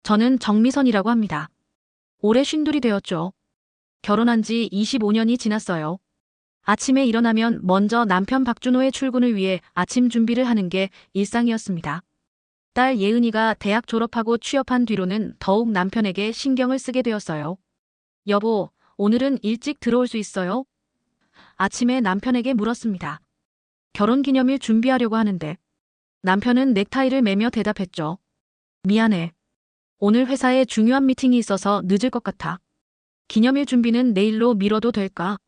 저는 정미선이라고 합니다. 올해 쉰둘이 되었죠. 결혼한 지 25년이 지났어요. 아침에 일어나면 먼저 남편 박준호의 출근을 위해 아침 준비를 하는 게 일상이었습니다. 딸 예은이가 대학 졸업하고 취업한 뒤로는 더욱 남편에게 신경을 쓰게 되었어요. 여보, 오늘은 일찍 들어올 수 있어요? 아침에 남편에게 물었습니다. 결혼기념일 준비하려고 하는데. 남편은 넥타이를 매며 대답했죠. 미안해. 오늘 회사에 중요한 미팅이 있어서 늦을 것 같아. 기념일 준비는 내일로 미뤄도 될까?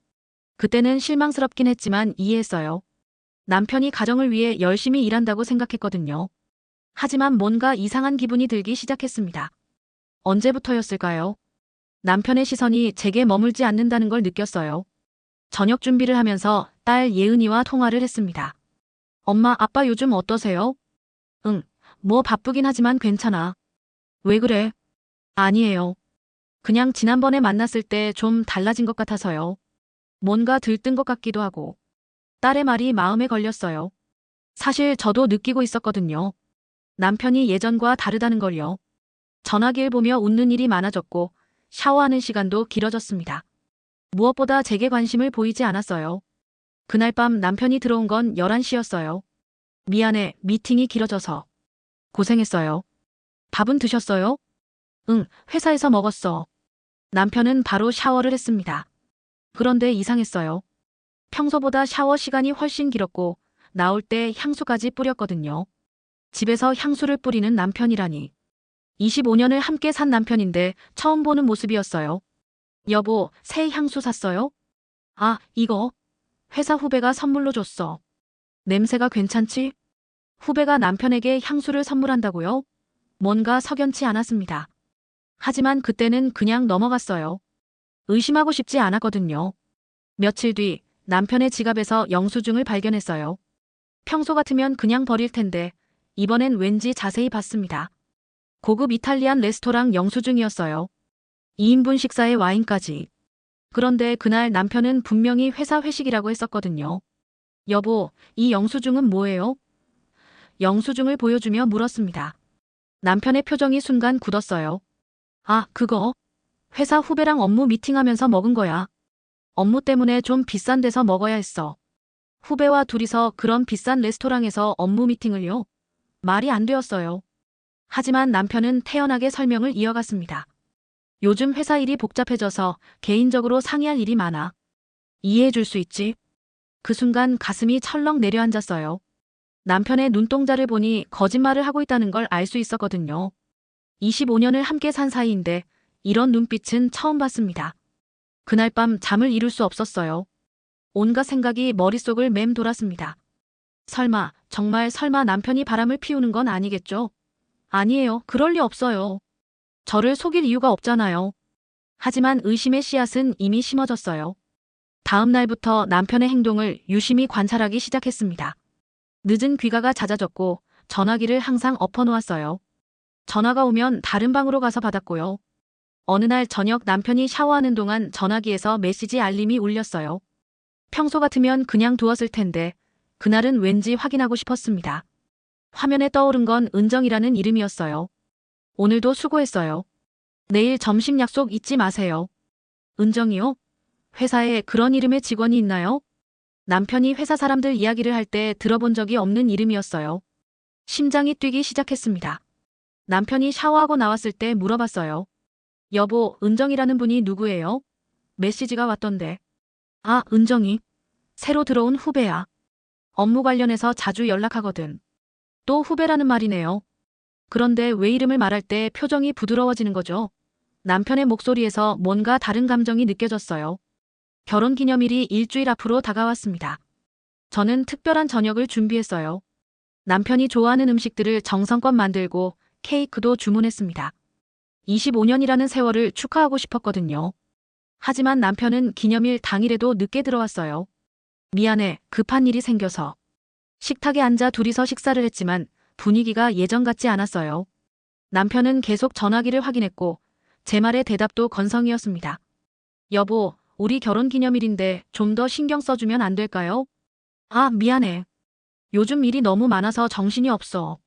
그때는 실망스럽긴 했지만 이해했어요. 남편이 가정을 위해 열심히 일한다고 생각했거든요. 하지만 뭔가 이상한 기분이 들기 시작했습니다. 언제부터였을까요? 남편의 시선이 제게 머물지 않는다는 걸 느꼈어요. 저녁 준비를 하면서 딸 예은이와 통화를 했습니다. 엄마, 아빠 요즘 어떠세요? 응, 뭐 바쁘긴 하지만 괜찮아. 왜 그래? 아니에요. 그냥 지난번에 만났을 때 좀 달라진 것 같아서요. 뭔가 들뜬 것 같기도 하고. 딸의 말이 마음에 걸렸어요. 사실 저도 느끼고 있었거든요. 남편이 예전과 다르다는 걸요. 전화기를 보며 웃는 일이 많아졌고 샤워하는 시간도 길어졌습니다. 무엇보다 제게 관심을 보이지 않았어요. 그날 밤 남편이 들어온 건 11시였어요. 미안해, 미팅이 길어져서. 고생했어요. 밥은 드셨어요? 응, 회사에서 먹었어. 남편은 바로 샤워를 했습니다. 그런데 이상했어요. 평소보다 샤워 시간이 훨씬 길었고 나올 때 향수까지 뿌렸거든요. 집에서 향수를 뿌리는 남편이라니. 25년을 함께 산 남편인데 처음 보는 모습이었어요. 여보, 새 향수 샀어요? 아, 이거. 회사 후배가 선물로 줬어. 냄새가 괜찮지? 후배가 남편에게 향수를 선물한다고요? 뭔가 석연치 않았습니다. 하지만 그때는 그냥 넘어갔어요. 의심하고 싶지 않았거든요. 며칠 뒤 남편의 지갑에서 영수증을 발견했어요. 평소 같으면 그냥 버릴 텐데 이번엔 왠지 자세히 봤습니다. 고급 이탈리안 레스토랑 영수증이었어요. 2인분 식사에 와인까지. 그런데 그날 남편은 분명히 회사 회식이라고 했었거든요. 여보, 이 영수증은 뭐예요? 영수증을 보여주며 물었습니다. 남편의 표정이 순간 굳었어요. 아, 그거. 회사 후배랑 업무 미팅하면서 먹은 거야. 업무 때문에 좀 비싼 데서 먹어야 했어. 후배와 둘이서 그런 비싼 레스토랑에서 업무 미팅을요? 말이 안 되었어요. 하지만 남편은 태연하게 설명을 이어갔습니다. 요즘 회사 일이 복잡해져서 개인적으로 상의할 일이 많아. 이해해 줄 수 있지? 그 순간 가슴이 철렁 내려앉았어요. 남편의 눈동자를 보니 거짓말을 하고 있다는 걸 알 수 있었거든요. 25년을 함께 산 사이인데 이런 눈빛은 처음 봤습니다. 그날 밤 잠을 이룰 수 없었어요. 온갖 생각이 머릿속을 맴돌았습니다. 설마, 정말 설마 남편이 바람을 피우는 건 아니겠죠? 아니에요. 그럴 리 없어요. 저를 속일 이유가 없잖아요. 하지만 의심의 씨앗은 이미 심어졌어요. 다음 날부터 남편의 행동을 유심히 관찰하기 시작했습니다. 늦은 귀가가 잦아졌고 전화기를 항상 엎어놓았어요. 전화가 오면 다른 방으로 가서 받았고요. 어느 날 저녁 남편이 샤워하는 동안 전화기에서 메시지 알림이 울렸어요. 평소 같으면 그냥 두었을 텐데 그날은 왠지 확인하고 싶었습니다. 화면에 떠오른 건 은정이라는 이름이었어요. 오늘도 수고했어요. 내일 점심 약속 잊지 마세요. 은정이요? 회사에 그런 이름의 직원이 있나요? 남편이 회사 사람들 이야기를 할 때 들어본 적이 없는 이름이었어요. 심장이 뛰기 시작했습니다. 남편이 샤워하고 나왔을 때 물어봤어요. 여보, 은정이라는 분이 누구예요? 메시지가 왔던데. 아, 은정이. 새로 들어온 후배야. 업무 관련해서 자주 연락하거든. 또 후배라는 말이네요. 그런데 왜 이름을 말할 때 표정이 부드러워지는 거죠? 남편의 목소리에서 뭔가 다른 감정이 느껴졌어요. 결혼기념일이 일주일 앞으로 다가왔습니다. 저는 특별한 저녁을 준비했어요. 남편이 좋아하는 음식들을 정성껏 만들고 케이크도 주문했습니다. 25년이라는 세월을 축하하고 싶었거든요. 하지만 남편은 기념일 당일에도 늦게 들어왔어요. 미안해, 급한 일이 생겨서. 식탁에 앉아 둘이서 식사를 했지만 분위기가 예전 같지 않았어요. 남편은 계속 전화기를 확인했고 제 말에 대답도 건성이었습니다. 여보, 우리 결혼기념일인데 좀 더 신경 써주면 안 될까요? 아, 미안해. 요즘 일이 너무 많아서 정신이 없어.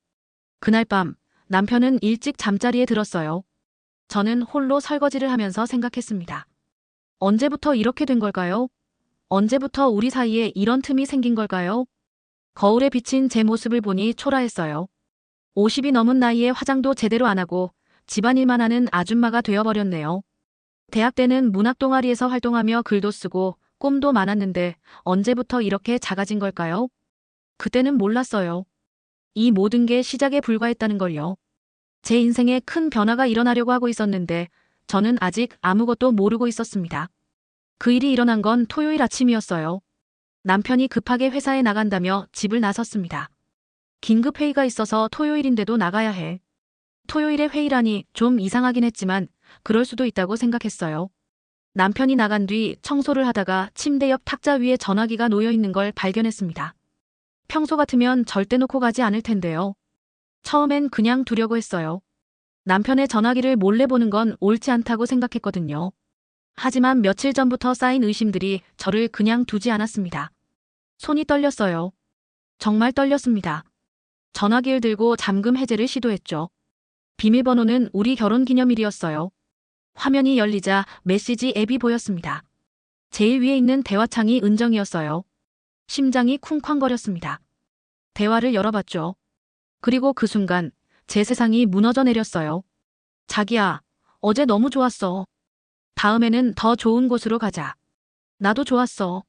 그날 밤 남편은 일찍 잠자리에 들었어요. 저는 홀로 설거지를 하면서 생각했습니다. 언제부터 이렇게 된 걸까요? 언제부터 우리 사이에 이런 틈이 생긴 걸까요? 거울에 비친 제 모습을 보니 초라했어요. 50이 넘은 나이에 화장도 제대로 안 하고 집안일만 하는 아줌마가 되어버렸네요. 대학 때는 문학 동아리에서 활동하며 글도 쓰고 꿈도 많았는데 언제부터 이렇게 작아진 걸까요? 그때는 몰랐어요. 이 모든 게 시작에 불과했다는 걸요. 제 인생에 큰 변화가 일어나려고 하고 있었는데 저는 아직 아무것도 모르고 있었습니다. 그 일이 일어난 건 토요일 아침이었어요. 남편이 급하게 회사에 나간다며 집을 나섰습니다. 긴급 회의가 있어서 토요일인데도 나가야 해. 토요일에 회의라니 좀 이상하긴 했지만 그럴 수도 있다고 생각했어요. 남편이 나간 뒤 청소를 하다가 침대 옆 탁자 위에 전화기가 놓여 있는 걸 발견했습니다. 평소 같으면 절대 놓고 가지 않을 텐데요. 처음엔 그냥 두려고 했어요. 남편의 전화기를 몰래 보는 건 옳지 않다고 생각했거든요. 하지만 며칠 전부터 쌓인 의심들이 저를 그냥 두지 않았습니다. 손이 떨렸어요. 정말 떨렸습니다. 전화기를 들고 잠금 해제를 시도했죠. 비밀번호는 우리 결혼기념일이었어요. 화면이 열리자 메시지 앱이 보였습니다. 제일 위에 있는 대화창이 은정이었어요. 심장이 쿵쾅거렸습니다. 대화를 열어봤죠. 그리고 그 순간 제 세상이 무너져 내렸어요. 자기야, 어제 너무 좋았어. 다음에는 더 좋은 곳으로 가자. 나도 좋았어.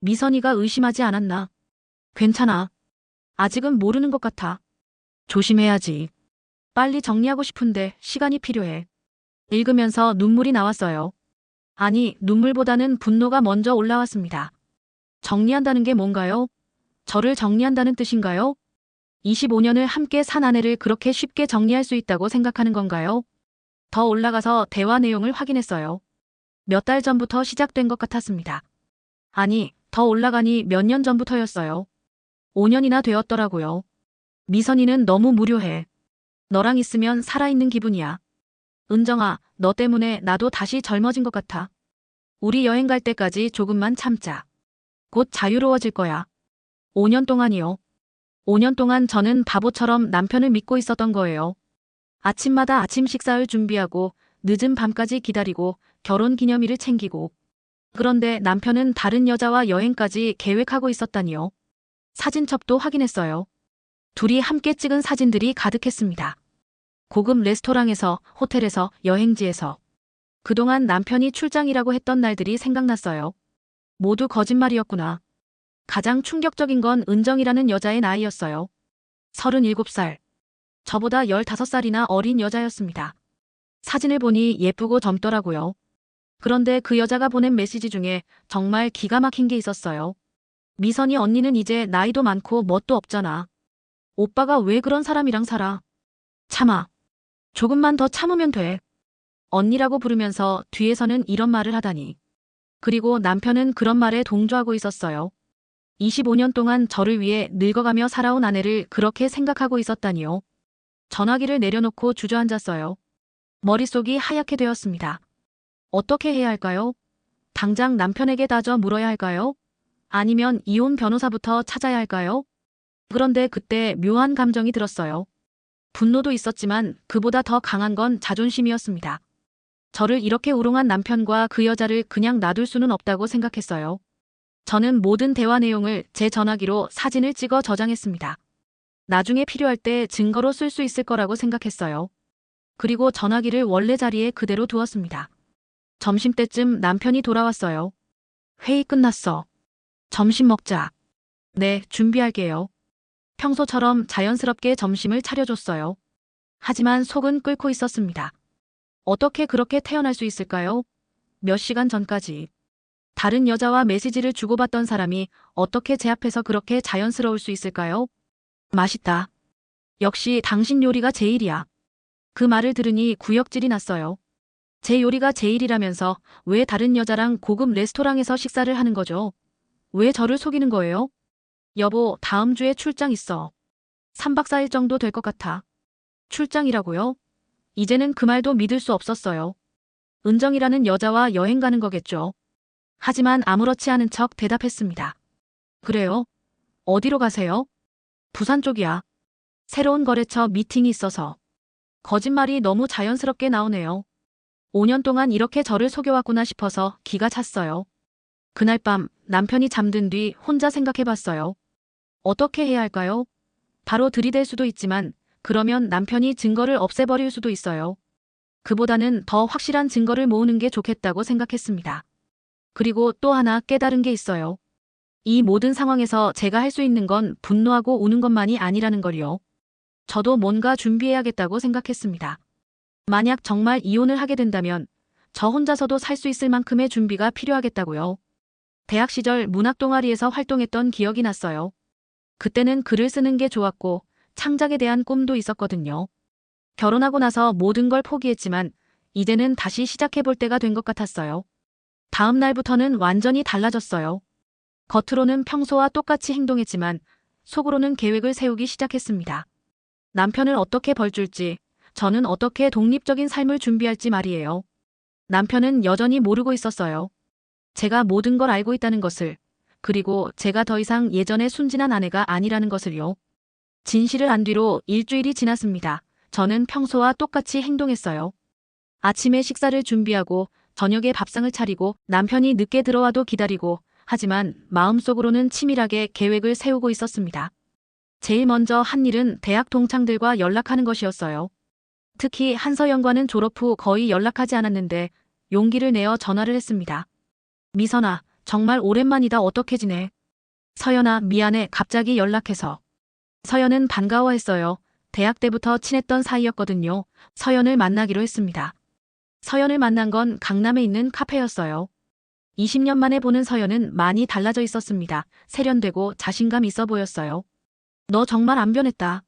미선이가 의심하지 않았나? 괜찮아. 아직은 모르는 것 같아. 조심해야지. 빨리 정리하고 싶은데 시간이 필요해. 읽으면서 눈물이 나왔어요. 아니, 눈물보다는 분노가 먼저 올라왔습니다. 정리한다는 게 뭔가요? 저를 정리한다는 뜻인가요? 25년을 함께 산 아내를 그렇게 쉽게 정리할 수 있다고 생각하는 건가요? 더 올라가서 대화 내용을 확인했어요. 몇 달 전부터 시작된 것 같았습니다. 아니, 더 올라가니 몇 년 전부터였어요. 5년이나 되었더라고요. 미선이는 너무 무료해. 너랑 있으면 살아있는 기분이야. 은정아, 너 때문에 나도 다시 젊어진 것 같아. 우리 여행 갈 때까지 조금만 참자. 곧 자유로워질 거야. 5년 동안이요. 5년 동안 저는 바보처럼 남편을 믿고 있었던 거예요. 아침마다 아침 식사를 준비하고 늦은 밤까지 기다리고 결혼 기념일을 챙기고. 그런데 남편은 다른 여자와 여행까지 계획하고 있었다니요. 사진첩도 확인했어요. 둘이 함께 찍은 사진들이 가득했습니다. 고급 레스토랑에서, 호텔에서, 여행지에서. 그동안 남편이 출장이라고 했던 날들이 생각났어요. 모두 거짓말이었구나. 가장 충격적인 건 은정이라는 여자의 나이였어요. 37살. 저보다 15살이나 어린 여자였습니다. 사진을 보니 예쁘고 젊더라고요. 그런데 그 여자가 보낸 메시지 중에 정말 기가 막힌 게 있었어요. 미선이 언니는 이제 나이도 많고 멋도 없잖아. 오빠가 왜 그런 사람이랑 살아? 참아. 조금만 더 참으면 돼. 언니라고 부르면서 뒤에서는 이런 말을 하다니. 그리고 남편은 그런 말에 동조하고 있었어요. 25년 동안 저를 위해 늙어가며 살아온 아내를 그렇게 생각하고 있었다니요. 전화기를 내려놓고 주저앉았어요. 머릿속이 하얗게 되었습니다. 어떻게 해야 할까요? 당장 남편에게 다져 물어야 할까요? 아니면 이혼 변호사부터 찾아야 할까요? 그런데 그때 묘한 감정이 들었어요. 분노도 있었지만 그보다 더 강한 건 자존심이었습니다. 저를 이렇게 우롱한 남편과 그 여자를 그냥 놔둘 수는 없다고 생각했어요. 저는 모든 대화 내용을 제 전화기로 사진을 찍어 저장했습니다. 나중에 필요할 때 증거로 쓸 수 있을 거라고 생각했어요. 그리고 전화기를 원래 자리에 그대로 두었습니다. 점심때쯤 남편이 돌아왔어요. 회의 끝났어. 점심 먹자. 네, 준비할게요. 평소처럼 자연스럽게 점심을 차려줬어요. 하지만 속은 끓고 있었습니다. 어떻게 그렇게 태어날 수 있을까요? 몇 시간 전까지. 다른 여자와 메시지를 주고받던 사람이 어떻게 제 앞에서 그렇게 자연스러울 수 있을까요? 맛있다. 역시 당신 요리가 제일이야. 그 말을 들으니 구역질이 났어요. 제 요리가 제일이라면서 왜 다른 여자랑 고급 레스토랑에서 식사를 하는 거죠? 왜 저를 속이는 거예요? 여보, 다음 주에 출장 있어. 3박 4일 정도 될 것 같아. 출장이라고요? 이제는 그 말도 믿을 수 없었어요. 은정이라는 여자와 여행 가는 거겠죠. 하지만 아무렇지 않은 척 대답했습니다. 그래요? 어디로 가세요? 부산 쪽이야. 새로운 거래처 미팅이 있어서. 거짓말이 너무 자연스럽게 나오네요. 5년 동안 이렇게 저를 속여왔구나 싶어서 기가 찼어요. 그날 밤 남편이 잠든 뒤 혼자 생각해봤어요. 어떻게 해야 할까요? 바로 들이댈 수도 있지만 그러면 남편이 증거를 없애버릴 수도 있어요. 그보다는 더 확실한 증거를 모으는 게 좋겠다고 생각했습니다. 그리고 또 하나 깨달은 게 있어요. 이 모든 상황에서 제가 할 수 있는 건 분노하고 우는 것만이 아니라는 걸요. 저도 뭔가 준비해야겠다고 생각했습니다. 만약 정말 이혼을 하게 된다면 저 혼자서도 살 수 있을 만큼의 준비가 필요하겠다고요. 대학 시절 문학 동아리에서 활동했던 기억이 났어요. 그때는 글을 쓰는 게 좋았고 창작에 대한 꿈도 있었거든요. 결혼하고 나서 모든 걸 포기했지만 이제는 다시 시작해볼 때가 된 것 같았어요. 다음 날부터는 완전히 달라졌어요. 겉으로는 평소와 똑같이 행동했지만 속으로는 계획을 세우기 시작했습니다. 남편을 어떻게 벌줄지, 저는 어떻게 독립적인 삶을 준비할지 말이에요. 남편은 여전히 모르고 있었어요. 제가 모든 걸 알고 있다는 것을, 그리고 제가 더 이상 예전의 순진한 아내가 아니라는 것을요. 진실을 안 뒤로 일주일이 지났습니다. 저는 평소와 똑같이 행동했어요. 아침에 식사를 준비하고 저녁에 밥상을 차리고 남편이 늦게 들어와도 기다리고, 하지만 마음속으로는 치밀하게 계획을 세우고 있었습니다. 제일 먼저 한 일은 대학 동창들과 연락하는 것이었어요. 특히 한서연과는 졸업 후 거의 연락하지 않았는데 용기를 내어 전화를 했습니다. 미선아, 정말 오랜만이다. 어떻게 지내? 서연아, 미안해. 갑자기 연락해서. 서연은 반가워했어요. 대학 때부터 친했던 사이였거든요. 서연을 만나기로 했습니다. 서연을 만난 건 강남에 있는 카페였어요. 20년 만에 보는 서연은 많이 달라져 있었습니다. 세련되고 자신감 있어 보였어요. 너 정말 안 변했다.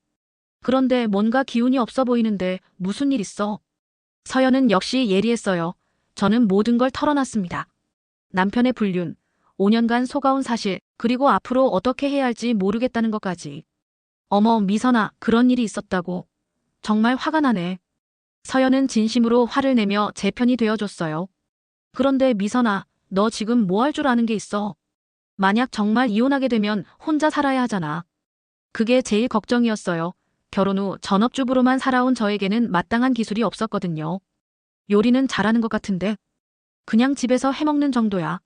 그런데 뭔가 기운이 없어 보이는데 무슨 일 있어? 서연은 역시 예리했어요. 저는 모든 걸 털어놨습니다. 남편의 불륜, 5년간 속아온 사실, 그리고 앞으로 어떻게 해야 할지 모르겠다는 것까지. 어머, 미선아, 그런 일이 있었다고. 정말 화가 나네. 서연은 진심으로 화를 내며 제 편이 되어줬어요. 그런데 미선아, 너 지금 뭐 할 줄 아는 게 있어? 만약 정말 이혼하게 되면 혼자 살아야 하잖아. 그게 제일 걱정이었어요. 결혼 후 전업주부로만 살아온 저에게는 마땅한 기술이 없었거든요. 요리는 잘하는 것 같은데. 그냥 집에서 해먹는 정도야.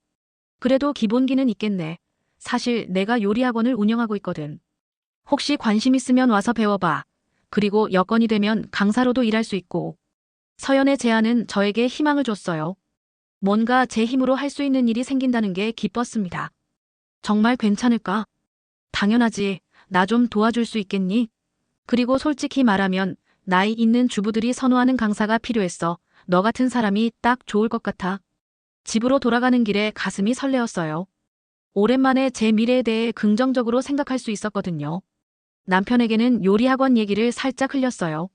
그래도 기본기는 있겠네. 사실 내가 요리 학원을 운영하고 있거든. 혹시 관심 있으면 와서 배워봐. 그리고 여건이 되면 강사로도 일할 수 있고. 서연의 제안은 저에게 희망을 줬어요. 뭔가 제 힘으로 할 수 있는 일이 생긴다는 게 기뻤습니다. 정말 괜찮을까? 당연하지. 나 좀 도와줄 수 있겠니? 그리고 솔직히 말하면 나이 있는 주부들이 선호하는 강사가 필요했어. 너 같은 사람이 딱 좋을 것 같아. 집으로 돌아가는 길에 가슴이 설레었어요. 오랜만에 제 미래에 대해 긍정적으로 생각할 수 있었거든요. 남편에게는 요리학원 얘기를 살짝 흘렸어요.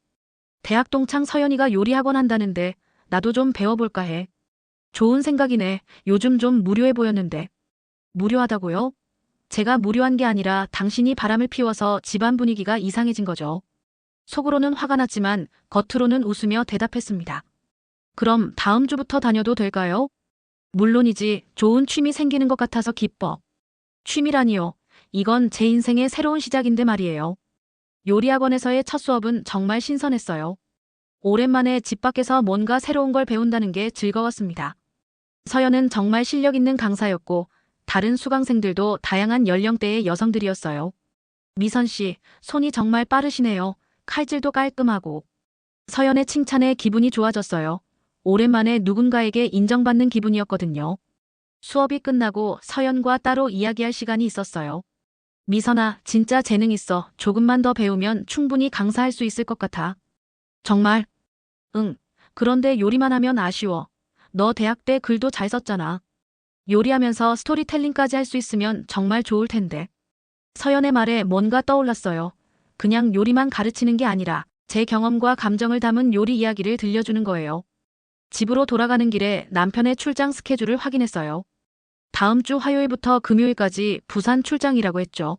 대학 동창 서연이가 요리학원 한다는데 나도 좀 배워볼까 해. 좋은 생각이네. 요즘 좀 무료해 보였는데. 무료하다고요? 제가 무료한 게 아니라 당신이 바람을 피워서 집안 분위기가 이상해진 거죠. 속으로는 화가 났지만 겉으로는 웃으며 대답했습니다. 그럼 다음 주부터 다녀도 될까요? 물론이지. 좋은 취미 생기는 것 같아서 기뻐. 취미라니요. 이건 제 인생의 새로운 시작인데 말이에요. 요리학원에서의 첫 수업은 정말 신선했어요. 오랜만에 집 밖에서 뭔가 새로운 걸 배운다는 게 즐거웠습니다. 서연은 정말 실력 있는 강사였고 다른 수강생들도 다양한 연령대의 여성들이었어요. 미선 씨, 손이 정말 빠르시네요. 칼질도 깔끔하고. 서연의 칭찬에 기분이 좋아졌어요. 오랜만에 누군가에게 인정받는 기분이었거든요. 수업이 끝나고 서연과 따로 이야기할 시간이 있었어요. 미선아, 진짜 재능 있어. 조금만 더 배우면 충분히 강사할 수 있을 것 같아. 정말? 응. 그런데 요리만 하면 아쉬워. 너 대학 때 글도 잘 썼잖아. 요리하면서 스토리텔링까지 할 수 있으면 정말 좋을 텐데. 서연의 말에 뭔가 떠올랐어요. 그냥 요리만 가르치는 게 아니라 제 경험과 감정을 담은 요리 이야기를 들려주는 거예요. 집으로 돌아가는 길에 남편의 출장 스케줄을 확인했어요. 다음 주 화요일부터 금요일까지 부산 출장이라고 했죠.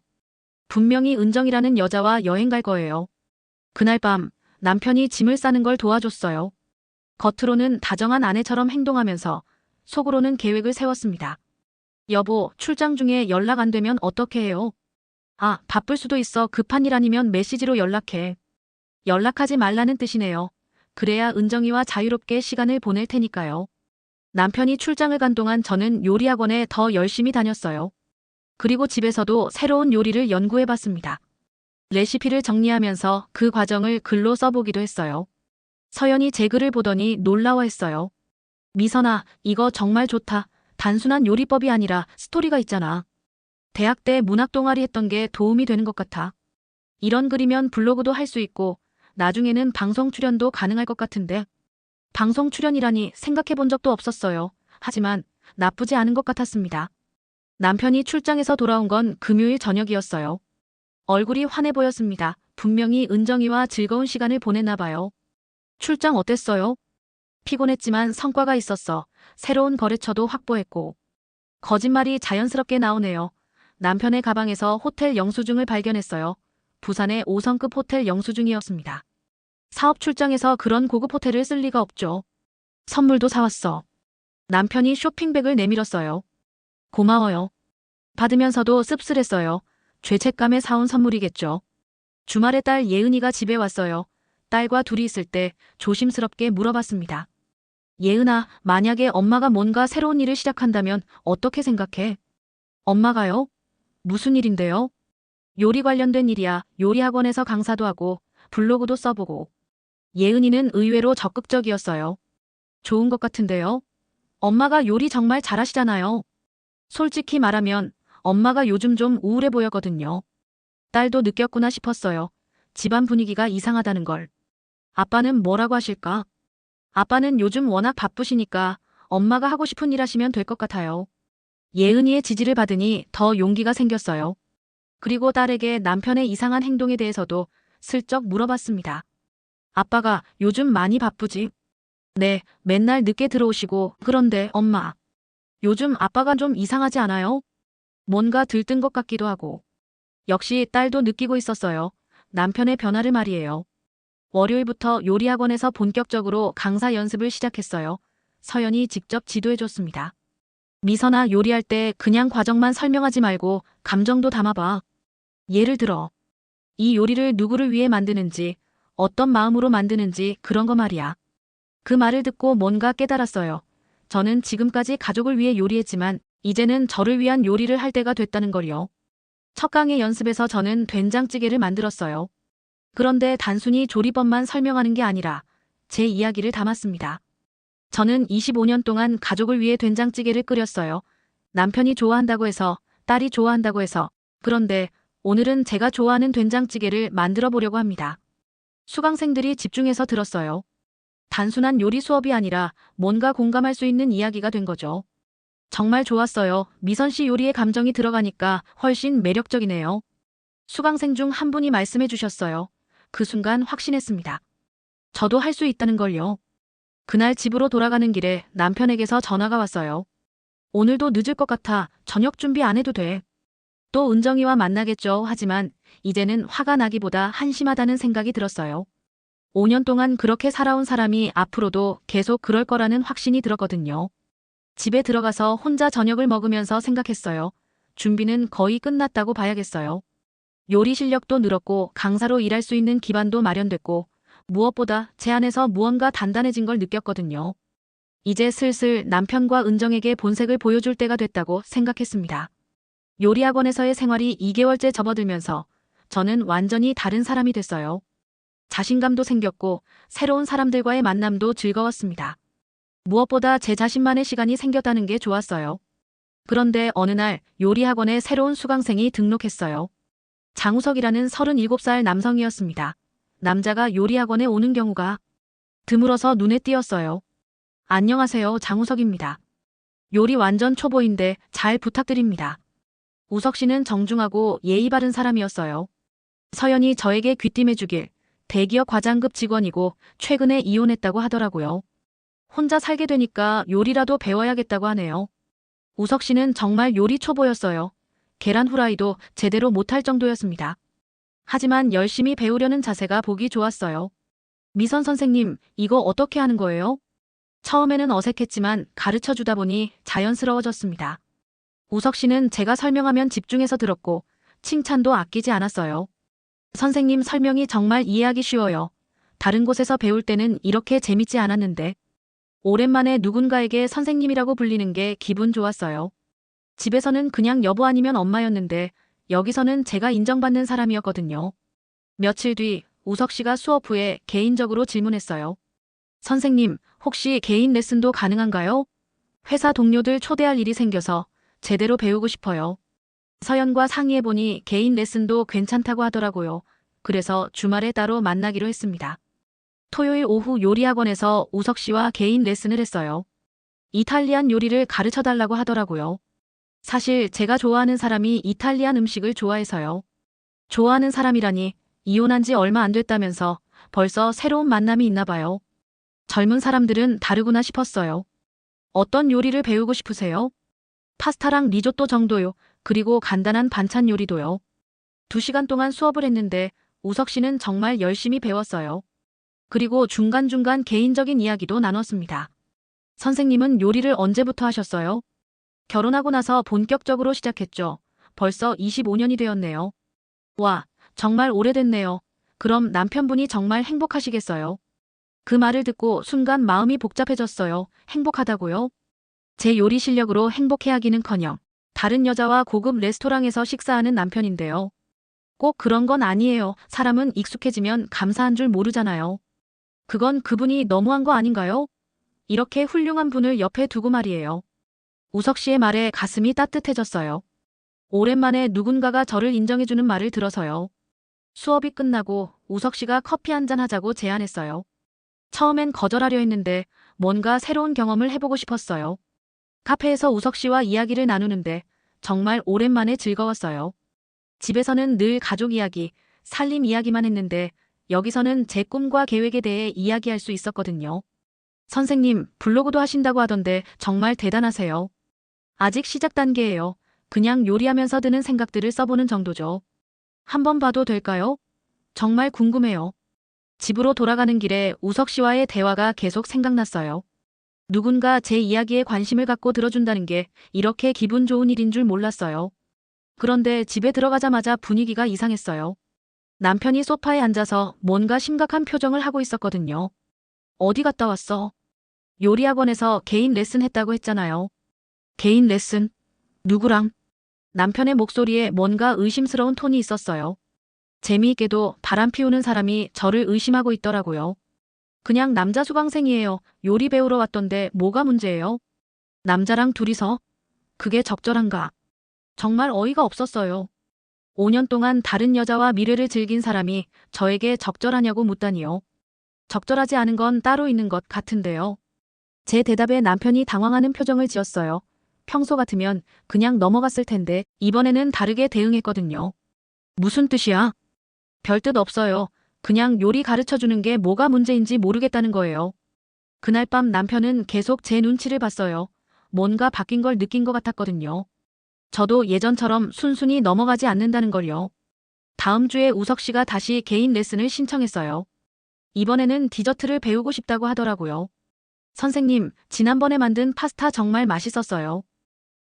분명히 은정이라는 여자와 여행 갈 거예요. 그날 밤 남편이 짐을 싸는 걸 도와줬어요. 겉으로는 다정한 아내처럼 행동하면서 속으로는 계획을 세웠습니다. 여보, 출장 중에 연락 안 되면 어떻게 해요? 아, 바쁠 수도 있어. 급한 일 아니면 메시지로 연락해. 연락하지 말라는 뜻이네요. 그래야 은정이와 자유롭게 시간을 보낼 테니까요. 남편이 출장을 간 동안 저는 요리학원에 더 열심히 다녔어요. 그리고 집에서도 새로운 요리를 연구해봤습니다. 레시피를 정리하면서 그 과정을 글로 써보기도 했어요. 서연이 제 글을 보더니 놀라워했어요. 미선아, 이거 정말 좋다. 단순한 요리법이 아니라 스토리가 있잖아. 대학 때 문학 동아리 했던 게 도움이 되는 것 같아. 이런 글이면 블로그도 할 수 있고 나중에는 방송 출연도 가능할 것 같은데. 방송 출연이라니 생각해 본 적도 없었어요. 하지만 나쁘지 않은 것 같았습니다. 남편이 출장에서 돌아온 건 금요일 저녁이었어요. 얼굴이 환해 보였습니다. 분명히 은정이와 즐거운 시간을 보냈나 봐요. 출장 어땠어요? 피곤했지만 성과가 있었어. 새로운 거래처도 확보했고. 거짓말이 자연스럽게 나오네요. 남편의 가방에서 호텔 영수증을 발견했어요. 부산의 5성급 호텔 영수증이었습니다. 사업 출장에서 그런 고급 호텔을 쓸 리가 없죠. 선물도 사왔어. 남편이 쇼핑백을 내밀었어요. 고마워요. 받으면서도 씁쓸했어요. 죄책감에 사온 선물이겠죠. 주말에 딸 예은이가 집에 왔어요. 딸과 둘이 있을 때 조심스럽게 물어봤습니다. 예은아, 만약에 엄마가 뭔가 새로운 일을 시작한다면 어떻게 생각해? 엄마가요? 무슨 일인데요? 요리 관련된 일이야. 요리학원에서 강사도 하고 블로그도 써보고. 예은이는 의외로 적극적이었어요. 좋은 것 같은데요? 엄마가 요리 정말 잘하시잖아요. 솔직히 말하면 엄마가 요즘 좀 우울해 보였거든요. 딸도 느꼈구나 싶었어요. 집안 분위기가 이상하다는 걸. 아빠는 뭐라고 하실까? 아빠는 요즘 워낙 바쁘시니까 엄마가 하고 싶은 일 하시면 될 것 같아요. 예은이의 지지를 받으니 더 용기가 생겼어요. 그리고 딸에게 남편의 이상한 행동에 대해서도 슬쩍 물어봤습니다. 아빠가 요즘 많이 바쁘지? 네, 맨날 늦게 들어오시고. 그런데 엄마, 요즘 아빠가 좀 이상하지 않아요? 뭔가 들뜬 것 같기도 하고. 역시 딸도 느끼고 있었어요. 남편의 변화를 말이에요. 월요일부터 요리학원에서 본격적으로 강사 연습을 시작했어요. 서연이 직접 지도해줬습니다. 미선아, 요리할 때 그냥 과정만 설명하지 말고 감정도 담아봐. 예를 들어, 이 요리를 누구를 위해 만드는지, 어떤 마음으로 만드는지 그런 거 말이야. 그 말을 듣고 뭔가 깨달았어요. 저는 지금까지 가족을 위해 요리했지만 이제는 저를 위한 요리를 할 때가 됐다는 걸요. 첫 강의 연습에서 저는 된장찌개를 만들었어요. 그런데 단순히 조리법만 설명하는 게 아니라 제 이야기를 담았습니다. 저는 25년 동안 가족을 위해 된장찌개를 끓였어요. 남편이 좋아한다고 해서, 딸이 좋아한다고 해서. 그런데 오늘은 제가 좋아하는 된장찌개를 만들어 보려고 합니다. 수강생들이 집중해서 들었어요. 단순한 요리 수업이 아니라 뭔가 공감할 수 있는 이야기가 된 거죠. 정말 좋았어요. 미선 씨 요리에 감정이 들어가니까 훨씬 매력적이네요. 수강생 중 한 분이 말씀해 주셨어요. 그 순간 확신했습니다. 저도 할 수 있다는 걸요. 그날 집으로 돌아가는 길에 남편에게서 전화가 왔어요. 오늘도 늦을 것 같아. 저녁 준비 안 해도 돼. 또 은정이와 만나겠죠. 하지만 이제는 화가 나기보다 한심하다는 생각이 들었어요. 5년 동안 그렇게 살아온 사람이 앞으로도 계속 그럴 거라는 확신이 들었거든요. 집에 들어가서 혼자 저녁을 먹으면서 생각했어요. 준비는 거의 끝났다고 봐야겠어요. 요리 실력도 늘었고 강사로 일할 수 있는 기반도 마련됐고 무엇보다 제 안에서 무언가 단단해진 걸 느꼈거든요. 이제 슬슬 남편과 은정에게 본색을 보여줄 때가 됐다고 생각했습니다. 요리학원에서의 생활이 2개월째 접어들면서 저는 완전히 다른 사람이 됐어요. 자신감도 생겼고 새로운 사람들과의 만남도 즐거웠습니다. 무엇보다 제 자신만의 시간이 생겼다는 게 좋았어요. 그런데 어느 날 요리학원에 새로운 수강생이 등록했어요. 장우석이라는 37살 남성이었습니다. 남자가 요리학원에 오는 경우가 드물어서 눈에 띄었어요. 안녕하세요, 장우석입니다. 요리 완전 초보인데 잘 부탁드립니다. 우석 씨는 정중하고 예의 바른 사람이었어요. 서연이 저에게 귀띔해주길, 대기업 과장급 직원이고 최근에 이혼했다고 하더라고요. 혼자 살게 되니까 요리라도 배워야겠다고 하네요. 우석 씨는 정말 요리 초보였어요. 계란 후라이도 제대로 못할 정도였습니다. 하지만 열심히 배우려는 자세가 보기 좋았어요. 미선 선생님, 이거 어떻게 하는 거예요? 처음에는 어색했지만 가르쳐 주다 보니 자연스러워졌습니다. 우석 씨는 제가 설명하면 집중해서 들었고 칭찬도 아끼지 않았어요. 선생님 설명이 정말 이해하기 쉬워요. 다른 곳에서 배울 때는 이렇게 재밌지 않았는데 오랜만에 누군가에게 선생님이라고 불리는 게 기분 좋았어요. 집에서는 그냥 여보 아니면 엄마였는데 여기서는 제가 인정받는 사람이었거든요. 며칠 뒤 우석 씨가 수업 후에 개인적으로 질문했어요. 선생님, 혹시 개인 레슨도 가능한가요? 회사 동료들 초대할 일이 생겨서 제대로 배우고 싶어요. 서연과 상의해보니 개인 레슨도 괜찮다고 하더라고요. 그래서 주말에 따로 만나기로 했습니다. 토요일 오후 요리학원에서 우석 씨와 개인 레슨을 했어요. 이탈리안 요리를 가르쳐 달라고 하더라고요. 사실 제가 좋아하는 사람이 이탈리안 음식을 좋아해서요. 좋아하는 사람이라니 이혼한 지 얼마 안 됐다면서 벌써 새로운 만남이 있나 봐요. 젊은 사람들은 다르구나 싶었어요. 어떤 요리를 배우고 싶으세요? 파스타랑 리조또 정도요. 그리고 간단한 반찬 요리도요. 2시간 동안 수업을 했는데 우석 씨는 정말 열심히 배웠어요. 그리고 중간중간 개인적인 이야기도 나눴습니다. 선생님은 요리를 언제부터 하셨어요? 결혼하고 나서 본격적으로 시작했죠. 벌써 25년이 되었네요. 와, 정말 오래됐네요. 그럼 남편분이 정말 행복하시겠어요? 그 말을 듣고 순간 마음이 복잡해졌어요. 행복하다고요? 제 요리 실력으로 행복해하기는커녕 다른 여자와 고급 레스토랑에서 식사하는 남편인데요. 꼭 그런 건 아니에요. 사람은 익숙해지면 감사한 줄 모르잖아요. 그건 그분이 너무한 거 아닌가요? 이렇게 훌륭한 분을 옆에 두고 말이에요. 우석 씨의 말에 가슴이 따뜻해졌어요. 오랜만에 누군가가 저를 인정해주는 말을 들어서요. 수업이 끝나고 우석 씨가 커피 한잔 하자고 제안했어요. 처음엔 거절하려 했는데 뭔가 새로운 경험을 해보고 싶었어요. 카페에서 우석 씨와 이야기를 나누는데 정말 오랜만에 즐거웠어요. 집에서는 늘 가족 이야기, 살림 이야기만 했는데 여기서는 제 꿈과 계획에 대해 이야기할 수 있었거든요. 선생님, 블로그도 하신다고 하던데 정말 대단하세요. 아직 시작 단계예요. 그냥 요리하면서 드는 생각들을 써보는 정도죠. 한번 봐도 될까요? 정말 궁금해요. 집으로 돌아가는 길에 우석 씨와의 대화가 계속 생각났어요. 누군가 제 이야기에 관심을 갖고 들어준다는 게 이렇게 기분 좋은 일인 줄 몰랐어요. 그런데 집에 들어가자마자 분위기가 이상했어요. 남편이 소파에 앉아서 뭔가 심각한 표정을 하고 있었거든요. 어디 갔다 왔어? 요리학원에서 개인 레슨 했다고 했잖아요. 개인 레슨? 누구랑? 남편의 목소리에 뭔가 의심스러운 톤이 있었어요. 재미있게도 바람 피우는 사람이 저를 의심하고 있더라고요. 그냥 남자 수강생이에요. 요리 배우러 왔던데 뭐가 문제예요? 남자랑 둘이서? 그게 적절한가? 정말 어이가 없었어요. 5년 동안 다른 여자와 미래를 즐긴 사람이 저에게 적절하냐고 묻다니요. 적절하지 않은 건 따로 있는 것 같은데요. 제 대답에 남편이 당황하는 표정을 지었어요. 평소 같으면 그냥 넘어갔을 텐데 이번에는 다르게 대응했거든요. 무슨 뜻이야? 별 뜻 없어요. 그냥 요리 가르쳐주는 게 뭐가 문제인지 모르겠다는 거예요. 그날 밤 남편은 계속 제 눈치를 봤어요. 뭔가 바뀐 걸 느낀 것 같았거든요. 저도 예전처럼 순순히 넘어가지 않는다는 걸요. 다음 주에 우석 씨가 다시 개인 레슨을 신청했어요. 이번에는 디저트를 배우고 싶다고 하더라고요. 선생님, 지난번에 만든 파스타 정말 맛있었어요.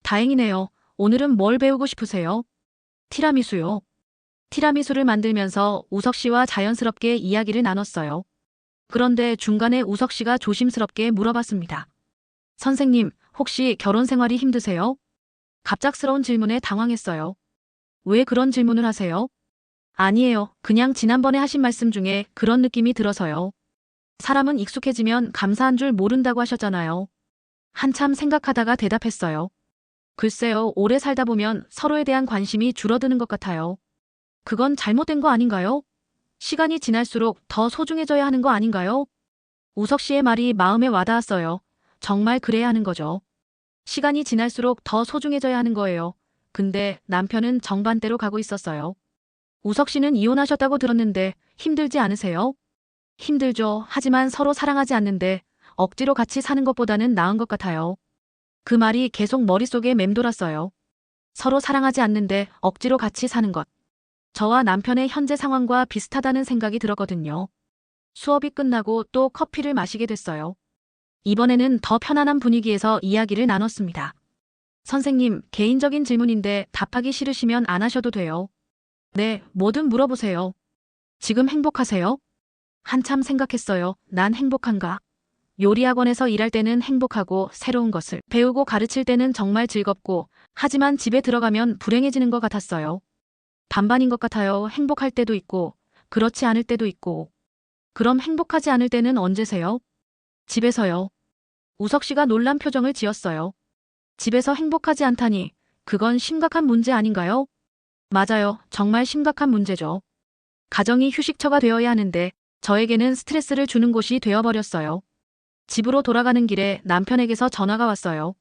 다행이네요. 오늘은 뭘 배우고 싶으세요? 티라미수요. 티라미수를 만들면서 우석 씨와 자연스럽게 이야기를 나눴어요. 그런데 중간에 우석 씨가 조심스럽게 물어봤습니다. 선생님, 혹시 결혼 생활이 힘드세요? 갑작스러운 질문에 당황했어요. 왜 그런 질문을 하세요? 아니에요. 그냥 지난번에 하신 말씀 중에 그런 느낌이 들어서요. 사람은 익숙해지면 감사한 줄 모른다고 하셨잖아요. 한참 생각하다가 대답했어요. 글쎄요, 오래 살다 보면 서로에 대한 관심이 줄어드는 것 같아요. 그건 잘못된 거 아닌가요? 시간이 지날수록 더 소중해져야 하는 거 아닌가요? 우석 씨의 말이 마음에 와닿았어요. 정말 그래야 하는 거죠. 시간이 지날수록 더 소중해져야 하는 거예요. 근데 남편은 정반대로 가고 있었어요. 우석 씨는 이혼하셨다고 들었는데 힘들지 않으세요? 힘들죠. 하지만 서로 사랑하지 않는데 억지로 같이 사는 것보다는 나은 것 같아요. 그 말이 계속 머릿속에 맴돌았어요. 서로 사랑하지 않는데 억지로 같이 사는 것. 저와 남편의 현재 상황과 비슷하다는 생각이 들었거든요. 수업이 끝나고 또 커피를 마시게 됐어요. 이번에는 더 편안한 분위기에서 이야기를 나눴습니다. 선생님, 개인적인 질문인데 답하기 싫으시면 안 하셔도 돼요. 네, 뭐든 물어보세요. 지금 행복하세요? 한참 생각했어요. 난 행복한가? 요리학원에서 일할 때는 행복하고 새로운 것을 배우고 가르칠 때는 정말 즐겁고, 하지만 집에 들어가면 불행해지는 것 같았어요. 반반인 것 같아요. 행복할 때도 있고 그렇지 않을 때도 있고. 그럼 행복하지 않을 때는 언제세요? 집에서요. 우석 씨가 놀란 표정을 지었어요. 집에서 행복하지 않다니, 그건 심각한 문제 아닌가요? 맞아요. 정말 심각한 문제죠. 가정이 휴식처가 되어야 하는데 저에게는 스트레스를 주는 곳이 되어버렸어요. 집으로 돌아가는 길에 남편에게서 전화가 왔어요.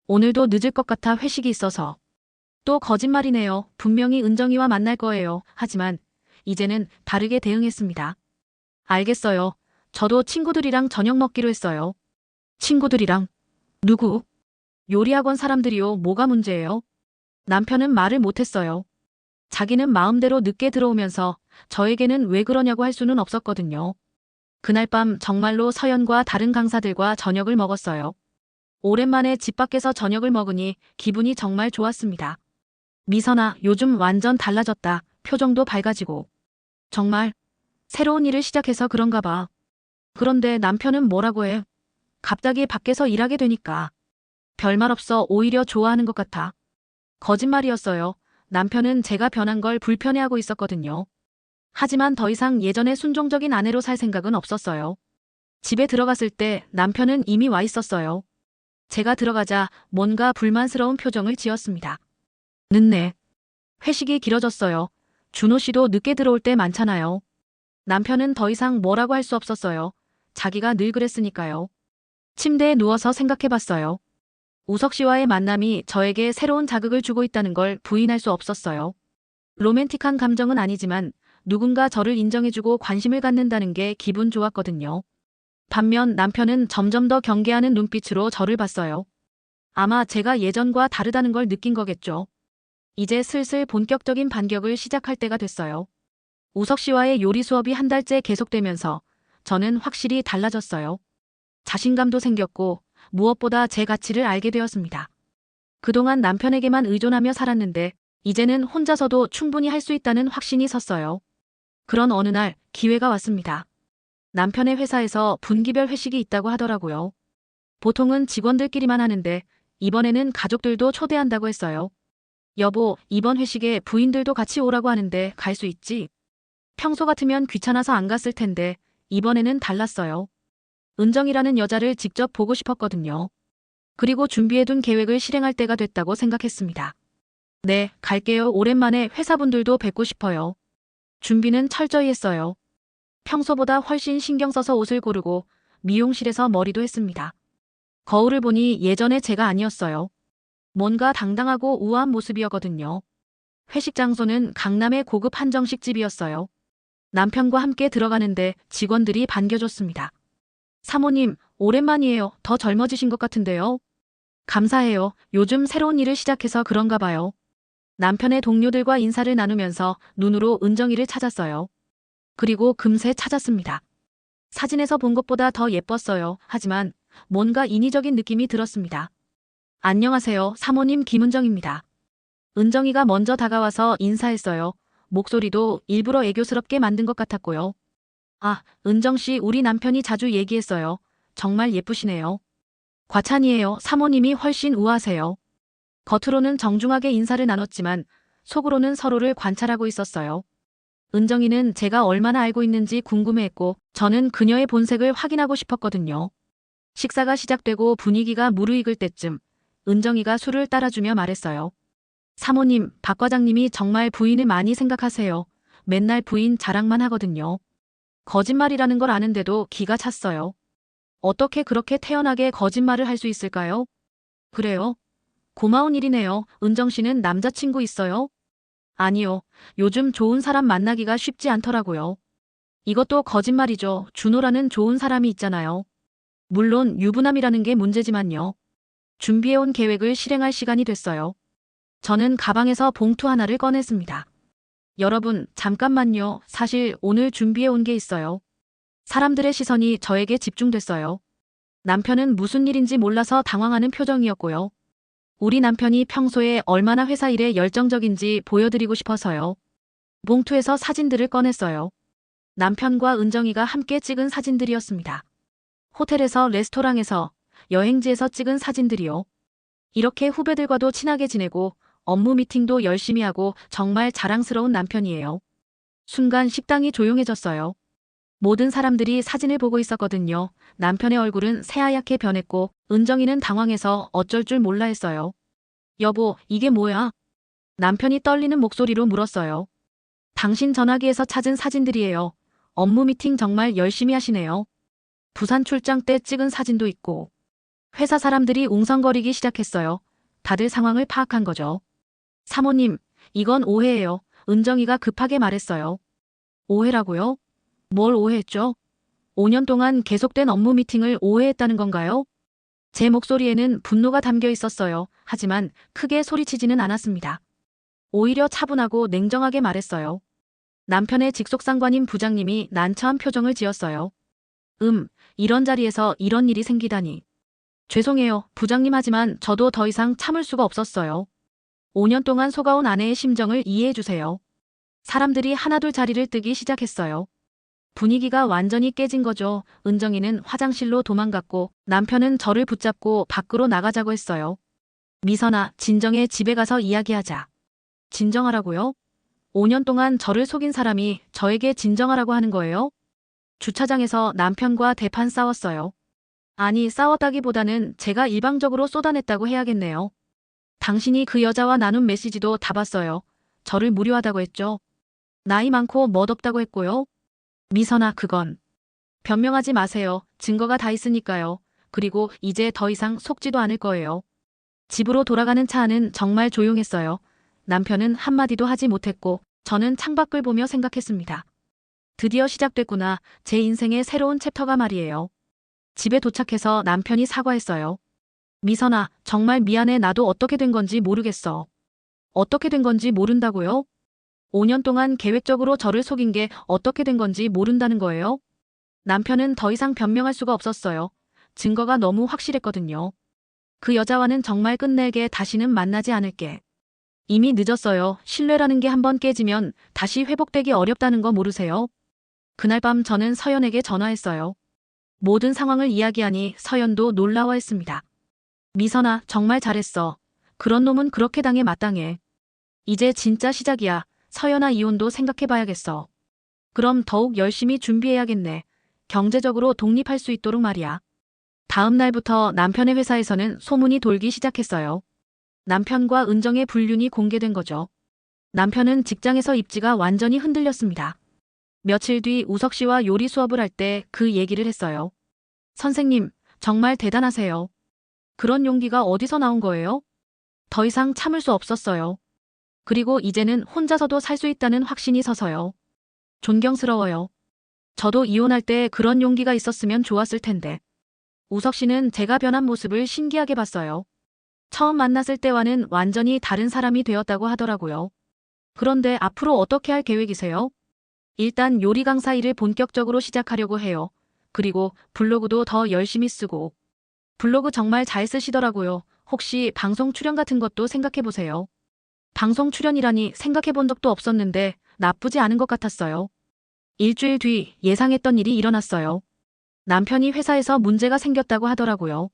오늘도 늦을 것 같아 회식이 있어서. 또 거짓말이네요. 분명히 은정이와 만날 거예요. 하지만 이제는 다르게 대응했습니다. 알겠어요. 저도 친구들이랑 저녁 먹기로 했어요. 친구들이랑? 누구? 요리학원 사람들이요. 뭐가 문제예요? 남편은 말을 못했어요. 자기는 마음대로 늦게 들어오면서 저에게는 왜 그러냐고 할 수는 없었거든요. 그날 밤 정말로 서연과 다른 강사들과 저녁을 먹었어요. 오랜만에 집 밖에서 저녁을 먹으니 기분이 정말 좋았습니다. 미선아, 요즘 완전 달라졌다. 표정도 밝아지고. 정말 새로운 일을 시작해서 그런가 봐. 그런데 남편은 뭐라고 해? 갑자기 밖에서 일하게 되니까. 별말 없어. 오히려 좋아하는 것 같아. 거짓말이었어요. 남편은 제가 변한 걸 불편해하고 있었거든요. 하지만 더 이상 예전의 순종적인 아내로 살 생각은 없었어요. 집에 들어갔을 때 남편은 이미 와 있었어요. 제가 들어가자 뭔가 불만스러운 표정을 지었습니다. 늦네. 회식이 길어졌어요. 준호 씨도 늦게 들어올 때 많잖아요. 남편은 더 이상 뭐라고 할 수 없었어요. 자기가 늘 그랬으니까요. 침대에 누워서 생각해봤어요. 우석 씨와의 만남이 저에게 새로운 자극을 주고 있다는 걸 부인할 수 없었어요. 로맨틱한 감정은 아니지만 누군가 저를 인정해주고 관심을 갖는다는 게 기분 좋았거든요. 반면 남편은 점점 더 경계하는 눈빛으로 저를 봤어요. 아마 제가 예전과 다르다는 걸 느낀 거겠죠. 이제 슬슬 본격적인 반격을 시작할 때가 됐어요. 우석 씨와의 요리 수업이 한 달째 계속되면서 저는 확실히 달라졌어요. 자신감도 생겼고 무엇보다 제 가치를 알게 되었습니다. 그동안 남편에게만 의존하며 살았는데 이제는 혼자서도 충분히 할 수 있다는 확신이 섰어요. 그런 어느 날 기회가 왔습니다. 남편의 회사에서 분기별 회식이 있다고 하더라고요. 보통은 직원들끼리만 하는데 이번에는 가족들도 초대한다고 했어요. 여보, 이번 회식에 부인들도 같이 오라고 하는데 갈 수 있지? 평소 같으면 귀찮아서 안 갔을 텐데 이번에는 달랐어요. 은정이라는 여자를 직접 보고 싶었거든요. 그리고 준비해둔 계획을 실행할 때가 됐다고 생각했습니다. 네, 갈게요. 오랜만에 회사분들도 뵙고 싶어요. 준비는 철저히 했어요. 평소보다 훨씬 신경 써서 옷을 고르고 미용실에서 머리도 했습니다. 거울을 보니 예전의 제가 아니었어요. 뭔가 당당하고 우아한 모습이었거든요. 회식 장소는 강남의 고급 한정식집이었어요. 남편과 함께 들어가는데 직원들이 반겨줬습니다. 사모님, 오랜만이에요. 더 젊어지신 것 같은데요. 감사해요. 요즘 새로운 일을 시작해서 그런가 봐요. 남편의 동료들과 인사를 나누면서 눈으로 은정이를 찾았어요. 그리고 금세 찾았습니다. 사진에서 본 것보다 더 예뻤어요. 하지만 뭔가 인위적인 느낌이 들었습니다. 안녕하세요. 사모님 김은정입니다. 은정이가 먼저 다가와서 인사했어요. 목소리도 일부러 애교스럽게 만든 것 같았고요. 아, 은정씨, 우리 남편이 자주 얘기했어요. 정말 예쁘시네요. 과찬이에요. 사모님이 훨씬 우아하세요. 겉으로는 정중하게 인사를 나눴지만 속으로는 서로를 관찰하고 있었어요. 은정이는 제가 얼마나 알고 있는지 궁금해했고 저는 그녀의 본색을 확인하고 싶었거든요. 식사가 시작되고 분위기가 무르익을 때쯤 은정이가 술을 따라주며 말했어요. 사모님, 박 과장님이 정말 부인을 많이 생각하세요. 맨날 부인 자랑만 하거든요. 거짓말이라는 걸 아는데도 기가 찼어요. 어떻게 그렇게 태연하게 거짓말을 할 수 있을까요? 그래요? 고마운 일이네요. 은정 씨는 남자친구 있어요? 아니요. 요즘 좋은 사람 만나기가 쉽지 않더라고요. 이것도 거짓말이죠. 준호라는 좋은 사람이 있잖아요. 물론 유부남이라는 게 문제지만요. 준비해온 계획을 실행할 시간이 됐어요. 저는 가방에서 봉투 하나를 꺼냈습니다. 여러분, 잠깐만요. 사실 오늘 준비해온 게 있어요. 사람들의 시선이 저에게 집중됐어요. 남편은 무슨 일인지 몰라서 당황하는 표정이었고요. 우리 남편이 평소에 얼마나 회사 일에 열정적인지 보여드리고 싶어서요. 봉투에서 사진들을 꺼냈어요. 남편과 은정이가 함께 찍은 사진들이었습니다. 호텔에서, 레스토랑에서, 여행지에서 찍은 사진들이요. 이렇게 후배들과도 친하게 지내고 업무 미팅도 열심히 하고 정말 자랑스러운 남편이에요. 순간 식당이 조용해졌어요. 모든 사람들이 사진을 보고 있었거든요. 남편의 얼굴은 새하얗게 변했고 은정이는 당황해서 어쩔 줄 몰라 했어요. 여보, 이게 뭐야? 남편이 떨리는 목소리로 물었어요. 당신 전화기에서 찾은 사진들이에요. 업무 미팅 정말 열심히 하시네요. 부산 출장 때 찍은 사진도 있고. 회사 사람들이 웅성거리기 시작했어요. 다들 상황을 파악한 거죠. 사모님, 이건 오해예요. 은정이가 급하게 말했어요. 오해라고요? 뭘 오해했죠? 5년 동안 계속된 업무 미팅을 오해했다는 건가요? 제 목소리에는 분노가 담겨 있었어요. 하지만 크게 소리치지는 않았습니다. 오히려 차분하고 냉정하게 말했어요. 남편의 직속상관인 부장님이 난처한 표정을 지었어요. 이런 자리에서 이런 일이 생기다니. 죄송해요, 부장님. 하지만 저도 더 이상 참을 수가 없었어요. 5년 동안 속아온 아내의 심정을 이해해 주세요. 사람들이 하나둘 자리를 뜨기 시작했어요. 분위기가 완전히 깨진 거죠. 은정이는 화장실로 도망갔고 남편은 저를 붙잡고 밖으로 나가자고 했어요. 미선아, 진정해. 집에 가서 이야기하자. 진정하라고요? 5년 동안 저를 속인 사람이 저에게 진정하라고 하는 거예요? 주차장에서 남편과 대판 싸웠어요. 아니, 싸웠다기보다는 제가 일방적으로 쏟아냈다고 해야겠네요. 당신이 그 여자와 나눈 메시지도 다 봤어요. 저를 무료하다고 했죠. 나이 많고 멋없다고 했고요. 미선아, 그건. 변명하지 마세요. 증거가 다 있으니까요. 그리고 이제 더 이상 속지도 않을 거예요. 집으로 돌아가는 차 안은 정말 조용했어요. 남편은 한마디도 하지 못했고 저는 창밖을 보며 생각했습니다. 드디어 시작됐구나. 제 인생의 새로운 챕터가 말이에요. 집에 도착해서 남편이 사과했어요. 미선아, 정말 미안해. 나도 어떻게 된 건지 모르겠어. 어떻게 된 건지 모른다고요? 5년 동안 계획적으로 저를 속인 게 어떻게 된 건지 모른다는 거예요? 남편은 더 이상 변명할 수가 없었어요. 증거가 너무 확실했거든요. 그 여자와는 정말 끝내게 다시는 만나지 않을게. 이미 늦었어요. 신뢰라는 게 한번 깨지면 다시 회복되기 어렵다는 거 모르세요? 그날 밤 저는 서연에게 전화했어요. 모든 상황을 이야기하니 서연도 놀라워했습니다. 미선아, 정말 잘했어. 그런 놈은 그렇게 당해 마땅해. 이제 진짜 시작이야. 서연아, 이혼도 생각해봐야겠어. 그럼 더욱 열심히 준비해야겠네. 경제적으로 독립할 수 있도록 말이야. 다음 날부터 남편의 회사에서는 소문이 돌기 시작했어요. 남편과 은정의 불륜이 공개된 거죠. 남편은 직장에서 입지가 완전히 흔들렸습니다. 며칠 뒤 우석 씨와 요리 수업을 할 때 그 얘기를 했어요. 선생님, 정말 대단하세요. 그런 용기가 어디서 나온 거예요? 더 이상 참을 수 없었어요. 그리고 이제는 혼자서도 살 수 있다는 확신이 서서요. 존경스러워요. 저도 이혼할 때 그런 용기가 있었으면 좋았을 텐데. 우석 씨는 제가 변한 모습을 신기하게 봤어요. 처음 만났을 때와는 완전히 다른 사람이 되었다고 하더라고요. 그런데 앞으로 어떻게 할 계획이세요? 일단 요리 강사 일을 본격적으로 시작하려고 해요. 그리고 블로그도 더 열심히 쓰고. 블로그 정말 잘 쓰시더라고요. 혹시 방송 출연 같은 것도 생각해보세요. 방송 출연이라니 생각해본 적도 없었는데 나쁘지 않은 것 같았어요. 일주일 뒤 예상했던 일이 일어났어요. 남편이 회사에서 문제가 생겼다고 하더라고요.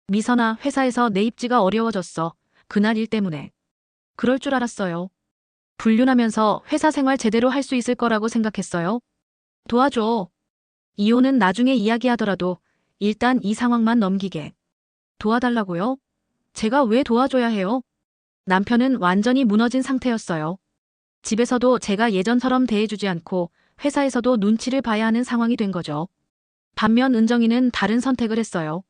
미선아, 회사에서 내 입지가 어려워졌어. 그날 일 때문에. 그럴 줄 알았어요. 불륜하면서 회사 생활 제대로 할 수 있을 거라고 생각했어요. 도와줘. 이혼은 나중에 이야기하더라도 일단 이 상황만 넘기게. 도와달라고요? 제가 왜 도와줘야 해요? 남편은 완전히 무너진 상태였어요. 집에서도 제가 예전처럼 대해주지 않고 회사에서도 눈치를 봐야 하는 상황이 된 거죠. 반면 은정이는 다른 선택을 했어요.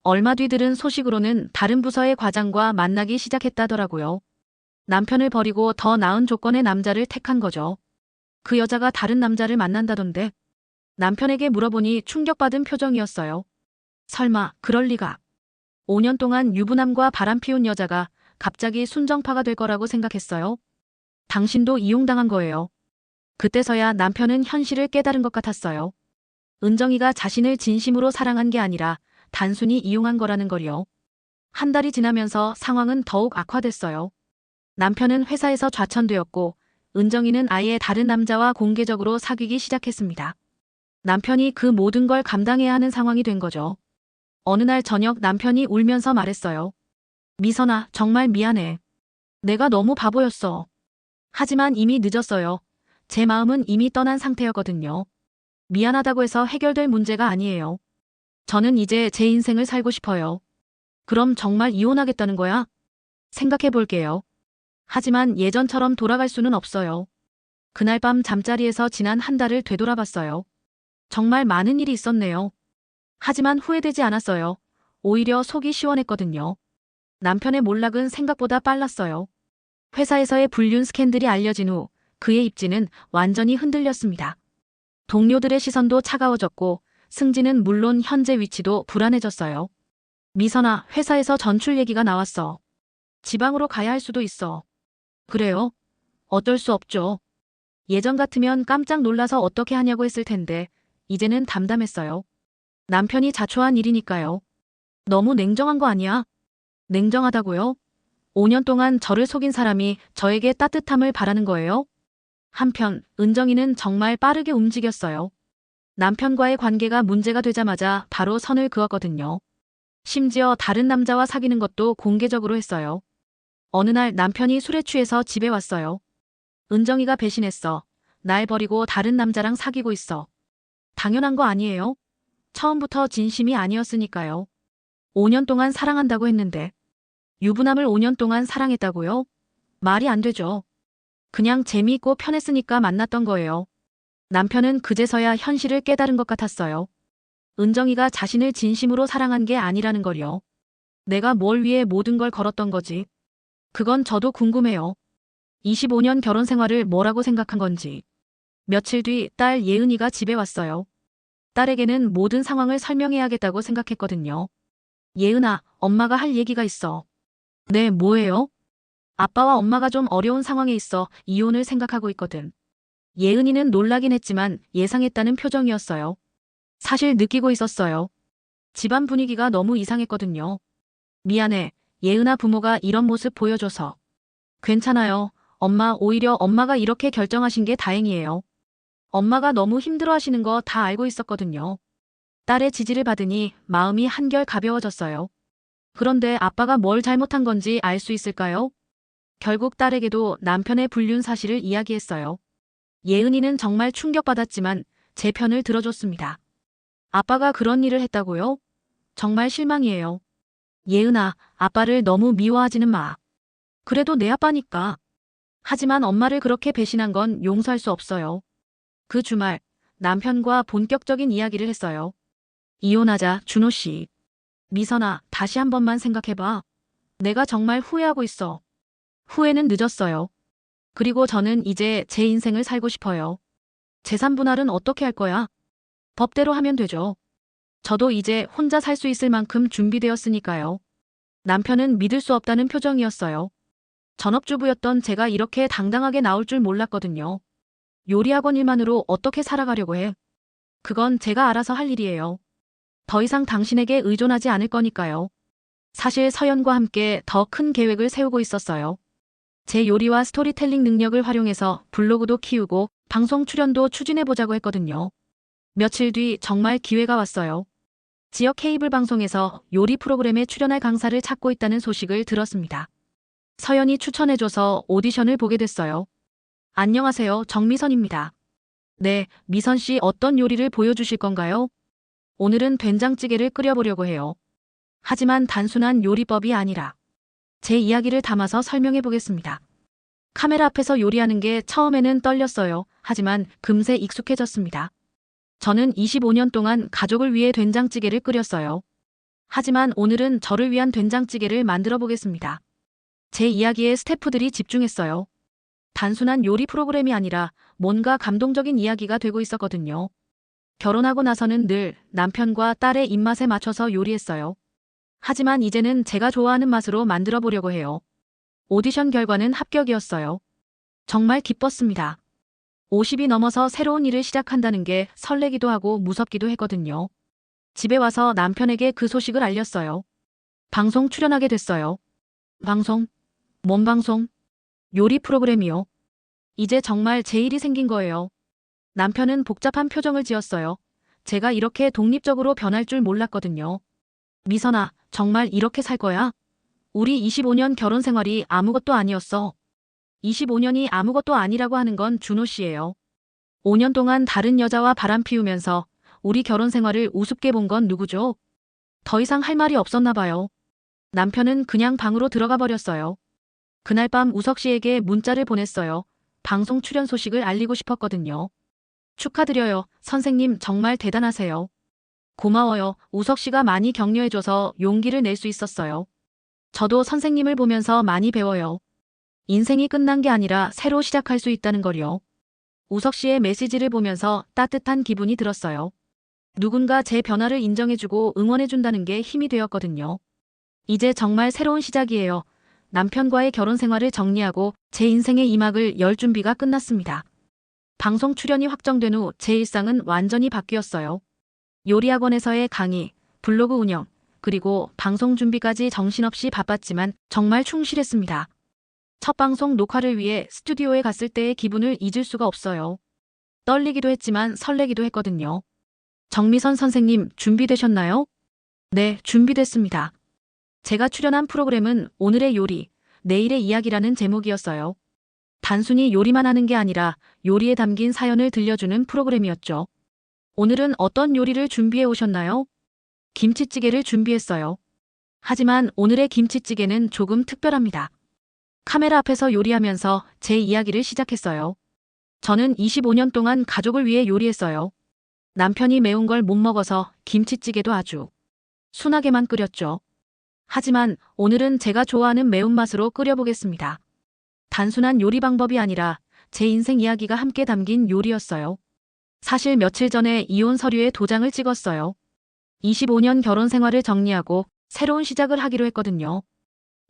얼마 뒤 들은 소식으로는 다른 부서의 과장과 만나기 시작했다더라고요. 남편을 버리고 더 나은 조건의 남자를 택한 거죠. 그 여자가 다른 남자를 만난다던데. 남편에게 물어보니 충격받은 표정이었어요. 설마 그럴 리가. 5년 동안 유부남과 바람 피운 여자가 갑자기 순정파가 될 거라고 생각했어요. 당신도 이용당한 거예요. 그때서야 남편은 현실을 깨달은 것 같았어요. 은정이가 자신을 진심으로 사랑한 게 아니라 단순히 이용한 거라는 걸요. 한 달이 지나면서 상황은 더욱 악화됐어요. 남편은 회사에서 좌천되었고 은정이는 아예 다른 남자와 공개적으로 사귀기 시작했습니다. 남편이 그 모든 걸 감당해야 하는 상황이 된 거죠. 어느 날 저녁 남편이 울면서 말했어요. 미선아, 정말 미안해. 내가 너무 바보였어. 하지만 이미 늦었어요. 제 마음은 이미 떠난 상태였거든요. 미안하다고 해서 해결될 문제가 아니에요. 저는 이제 제 인생을 살고 싶어요. 그럼 정말 이혼하겠다는 거야? 생각해 볼게요. 하지만 예전처럼 돌아갈 수는 없어요. 그날 밤 잠자리에서 지난 한 달을 되돌아봤어요. 정말 많은 일이 있었네요. 하지만 후회되지 않았어요. 오히려 속이 시원했거든요. 남편의 몰락은 생각보다 빨랐어요. 회사에서의 불륜 스캔들이 알려진 후 그의 입지는 완전히 흔들렸습니다. 동료들의 시선도 차가워졌고 승진은 물론 현재 위치도 불안해졌어요. 미선아, 회사에서 전출 얘기가 나왔어. 지방으로 가야 할 수도 있어. 그래요? 어쩔 수 없죠. 예전 같으면 깜짝 놀라서 어떻게 하냐고 했을 텐데 이제는 담담했어요. 남편이 자초한 일이니까요. 너무 냉정한 거 아니야? 냉정하다고요? 5년 동안 저를 속인 사람이 저에게 따뜻함을 바라는 거예요? 한편 은정이는 정말 빠르게 움직였어요. 남편과의 관계가 문제가 되자마자 바로 선을 그었거든요. 심지어 다른 남자와 사귀는 것도 공개적으로 했어요. 어느 날 남편이 술에 취해서 집에 왔어요. 은정이가 배신했어. 날 버리고 다른 남자랑 사귀고 있어. 당연한 거 아니에요? 처음부터 진심이 아니었으니까요. 5년 동안 사랑한다고 했는데. 유부남을 5년 동안 사랑했다고요? 말이 안 되죠. 그냥 재미있고 편했으니까 만났던 거예요. 남편은 그제서야 현실을 깨달은 것 같았어요. 은정이가 자신을 진심으로 사랑한 게 아니라는 걸요. 내가 뭘 위해 모든 걸 걸었던 거지. 그건 저도 궁금해요. 25년 결혼 생활을 뭐라고 생각한 건지. 며칠 뒤 딸 예은이가 집에 왔어요. 딸에게는 모든 상황을 설명해야겠다고 생각했거든요. 예은아, 엄마가 할 얘기가 있어. 네, 뭐예요? 아빠와 엄마가 좀 어려운 상황에 있어 이혼을 생각하고 있거든. 예은이는 놀라긴 했지만 예상했다는 표정이었어요. 사실 느끼고 있었어요. 집안 분위기가 너무 이상했거든요. 미안해. 예은아 부모가 이런 모습 보여줘서. 괜찮아요. 엄마, 오히려 엄마가 이렇게 결정하신 게 다행이에요. 엄마가 너무 힘들어하시는 거 다 알고 있었거든요. 딸의 지지를 받으니 마음이 한결 가벼워졌어요. 그런데 아빠가 뭘 잘못한 건지 알 수 있을까요? 결국 딸에게도 남편의 불륜 사실을 이야기했어요. 예은이는 정말 충격받았지만 제 편을 들어줬습니다. 아빠가 그런 일을 했다고요? 정말 실망이에요. 예은아, 아빠를 너무 미워하지는 마. 그래도 내 아빠니까. 하지만 엄마를 그렇게 배신한 건 용서할 수 없어요. 그 주말 남편과 본격적인 이야기를 했어요. 이혼하자, 준호 씨. 미선아, 다시 한 번만 생각해봐. 내가 정말 후회하고 있어. 후회는 늦었어요. 그리고 저는 이제 제 인생을 살고 싶어요. 재산 분할은 어떻게 할 거야? 법대로 하면 되죠. 저도 이제 혼자 살 수 있을 만큼 준비되었으니까요. 남편은 믿을 수 없다는 표정이었어요. 전업주부였던 제가 이렇게 당당하게 나올 줄 몰랐거든요. 요리학원 일만으로 어떻게 살아가려고 해? 그건 제가 알아서 할 일이에요. 더 이상 당신에게 의존하지 않을 거니까요. 사실 서연과 함께 더 큰 계획을 세우고 있었어요. 제 요리와 스토리텔링 능력을 활용해서 블로그도 키우고 방송 출연도 추진해보자고 했거든요. 며칠 뒤 정말 기회가 왔어요. 지역 케이블 방송에서 요리 프로그램에 출연할 강사를 찾고 있다는 소식을 들었습니다. 서연이 추천해줘서 오디션을 보게 됐어요. 안녕하세요, 정미선입니다. 네, 미선 씨 어떤 요리를 보여주실 건가요? 오늘은 된장찌개를 끓여보려고 해요. 하지만 단순한 요리법이 아니라 제 이야기를 담아서 설명해 보겠습니다. 카메라 앞에서 요리하는 게 처음에는 떨렸어요. 하지만 금세 익숙해졌습니다. 저는 25년 동안 가족을 위해 된장찌개를 끓였어요. 하지만 오늘은 저를 위한 된장찌개를 만들어 보겠습니다. 제 이야기에 스태프들이 집중했어요. 단순한 요리 프로그램이 아니라 뭔가 감동적인 이야기가 되고 있었거든요. 결혼하고 나서는 늘 남편과 딸의 입맛에 맞춰서 요리했어요. 하지만 이제는 제가 좋아하는 맛으로 만들어 보려고 해요. 오디션 결과는 합격이었어요. 정말 기뻤습니다. 50이 넘어서 새로운 일을 시작한다는 게 설레기도 하고 무섭기도 했거든요. 집에 와서 남편에게 그 소식을 알렸어요. 방송 출연하게 됐어요. 방송? 뭔 방송? 요리 프로그램이요. 이제 정말 제 일이 생긴 거예요. 남편은 복잡한 표정을 지었어요. 제가 이렇게 독립적으로 변할 줄 몰랐거든요. 미선아, 정말 이렇게 살 거야? 우리 25년 결혼 생활이 아무것도 아니었어. 25년이 아무것도 아니라고 하는 건 준호 씨예요. 5년 동안 다른 여자와 바람 피우면서 우리 결혼 생활을 우습게 본 건 누구죠? 더 이상 할 말이 없었나 봐요. 남편은 그냥 방으로 들어가 버렸어요. 그날 밤 우석 씨에게 문자를 보냈어요. 방송 출연 소식을 알리고 싶었거든요. 축하드려요. 선생님 정말 대단하세요. 고마워요. 우석 씨가 많이 격려해줘서 용기를 낼 수 있었어요. 저도 선생님을 보면서 많이 배워요. 인생이 끝난 게 아니라 새로 시작할 수 있다는 걸요. 우석 씨의 메시지를 보면서 따뜻한 기분이 들었어요. 누군가 제 변화를 인정해주고 응원해준다는 게 힘이 되었거든요. 이제 정말 새로운 시작이에요. 남편과의 결혼 생활을 정리하고 제 인생의 2막을 열 준비가 끝났습니다. 방송 출연이 확정된 후 제 일상은 완전히 바뀌었어요. 요리학원에서의 강의, 블로그 운영, 그리고 방송 준비까지 정신없이 바빴지만 정말 충실했습니다. 첫 방송 녹화를 위해 스튜디오에 갔을 때의 기분을 잊을 수가 없어요. 떨리기도 했지만 설레기도 했거든요. 정미선 선생님 준비되셨나요? 네, 준비됐습니다. 제가 출연한 프로그램은 오늘의 요리, 내일의 이야기라는 제목이었어요. 단순히 요리만 하는 게 아니라 요리에 담긴 사연을 들려주는 프로그램이었죠. 오늘은 어떤 요리를 준비해 오셨나요? 김치찌개를 준비했어요. 하지만 오늘의 김치찌개는 조금 특별합니다. 카메라 앞에서 요리하면서 제 이야기를 시작했어요. 저는 25년 동안 가족을 위해 요리했어요. 남편이 매운 걸 못 먹어서 김치찌개도 아주 순하게만 끓였죠. 하지만 오늘은 제가 좋아하는 매운맛으로 끓여보겠습니다. 단순한 요리 방법이 아니라 제 인생 이야기가 함께 담긴 요리였어요. 사실 며칠 전에 이혼 서류에 도장을 찍었어요. 25년 결혼 생활을 정리하고 새로운 시작을 하기로 했거든요.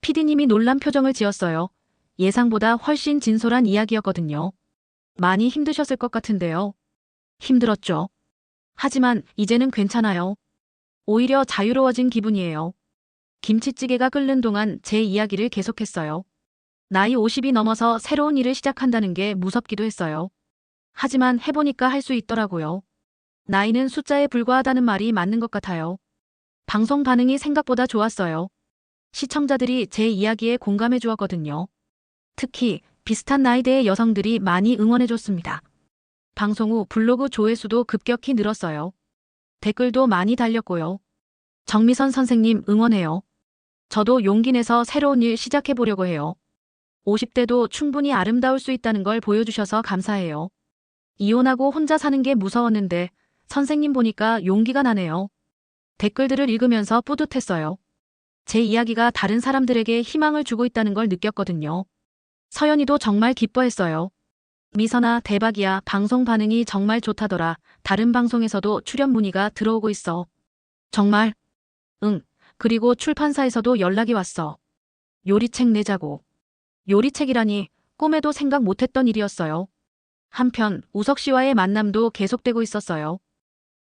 PD님이 놀란 표정을 지었어요. 예상보다 훨씬 진솔한 이야기였거든요. 많이 힘드셨을 것 같은데요. 힘들었죠. 하지만 이제는 괜찮아요. 오히려 자유로워진 기분이에요. 김치찌개가 끓는 동안 제 이야기를 계속했어요. 나이 50이 넘어서 새로운 일을 시작한다는 게 무섭기도 했어요. 하지만 해보니까 할 수 있더라고요. 나이는 숫자에 불과하다는 말이 맞는 것 같아요. 방송 반응이 생각보다 좋았어요. 시청자들이 제 이야기에 공감해 주었거든요. 특히 비슷한 나이대의 여성들이 많이 응원해줬습니다. 방송 후 블로그 조회수도 급격히 늘었어요. 댓글도 많이 달렸고요. 정미선 선생님 응원해요. 저도 용기 내서 새로운 일 시작해보려고 해요. 50대도 충분히 아름다울 수 있다는 걸 보여주셔서 감사해요. 이혼하고 혼자 사는 게 무서웠는데 선생님 보니까 용기가 나네요. 댓글들을 읽으면서 뿌듯했어요. 제 이야기가 다른 사람들에게 희망을 주고 있다는 걸 느꼈거든요. 서연이도 정말 기뻐했어요. 미선아, 대박이야. 방송 반응이 정말 좋다더라. 다른 방송에서도 출연 문의가 들어오고 있어. 정말? 응. 그리고 출판사에서도 연락이 왔어. 요리책 내자고. 요리책이라니 꿈에도 생각 못했던 일이었어요. 한편 우석 씨와의 만남도 계속되고 있었어요.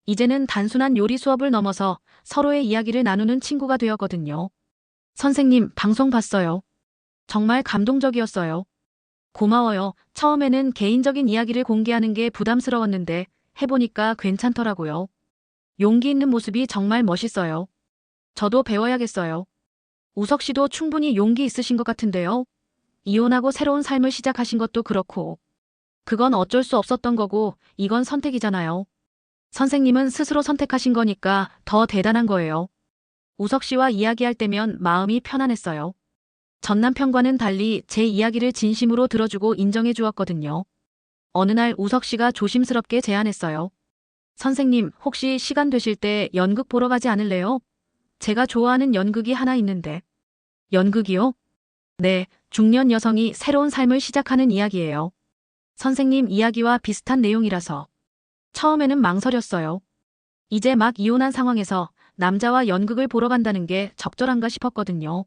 이제는 단순한 요리 수업을 넘어서 서로의 이야기를 나누는 친구가 되었거든요. 선생님, 방송 봤어요. 정말 감동적이었어요. 고마워요. 처음에는 개인적인 이야기를 공개하는 게 부담스러웠는데 해보니까 괜찮더라고요. 용기 있는 모습이 정말 멋있어요. 저도 배워야겠어요. 우석 씨도 충분히 용기 있으신 것 같은데요. 이혼하고 새로운 삶을 시작하신 것도 그렇고. 그건 어쩔 수 없었던 거고 이건 선택이잖아요. 선생님은 스스로 선택하신 거니까 더 대단한 거예요. 우석 씨와 이야기할 때면 마음이 편안했어요. 전 남편과는 달리 제 이야기를 진심으로 들어주고 인정해 주었거든요. 어느 날 우석 씨가 조심스럽게 제안했어요. 선생님, 혹시 시간 되실 때 연극 보러 가지 않을래요? 제가 좋아하는 연극이 하나 있는데. 연극이요? 네, 중년 여성이 새로운 삶을 시작하는 이야기예요. 선생님 이야기와 비슷한 내용이라서. 처음에는 망설였어요. 이제 막 이혼한 상황에서 남자와 연극을 보러 간다는 게 적절한가 싶었거든요.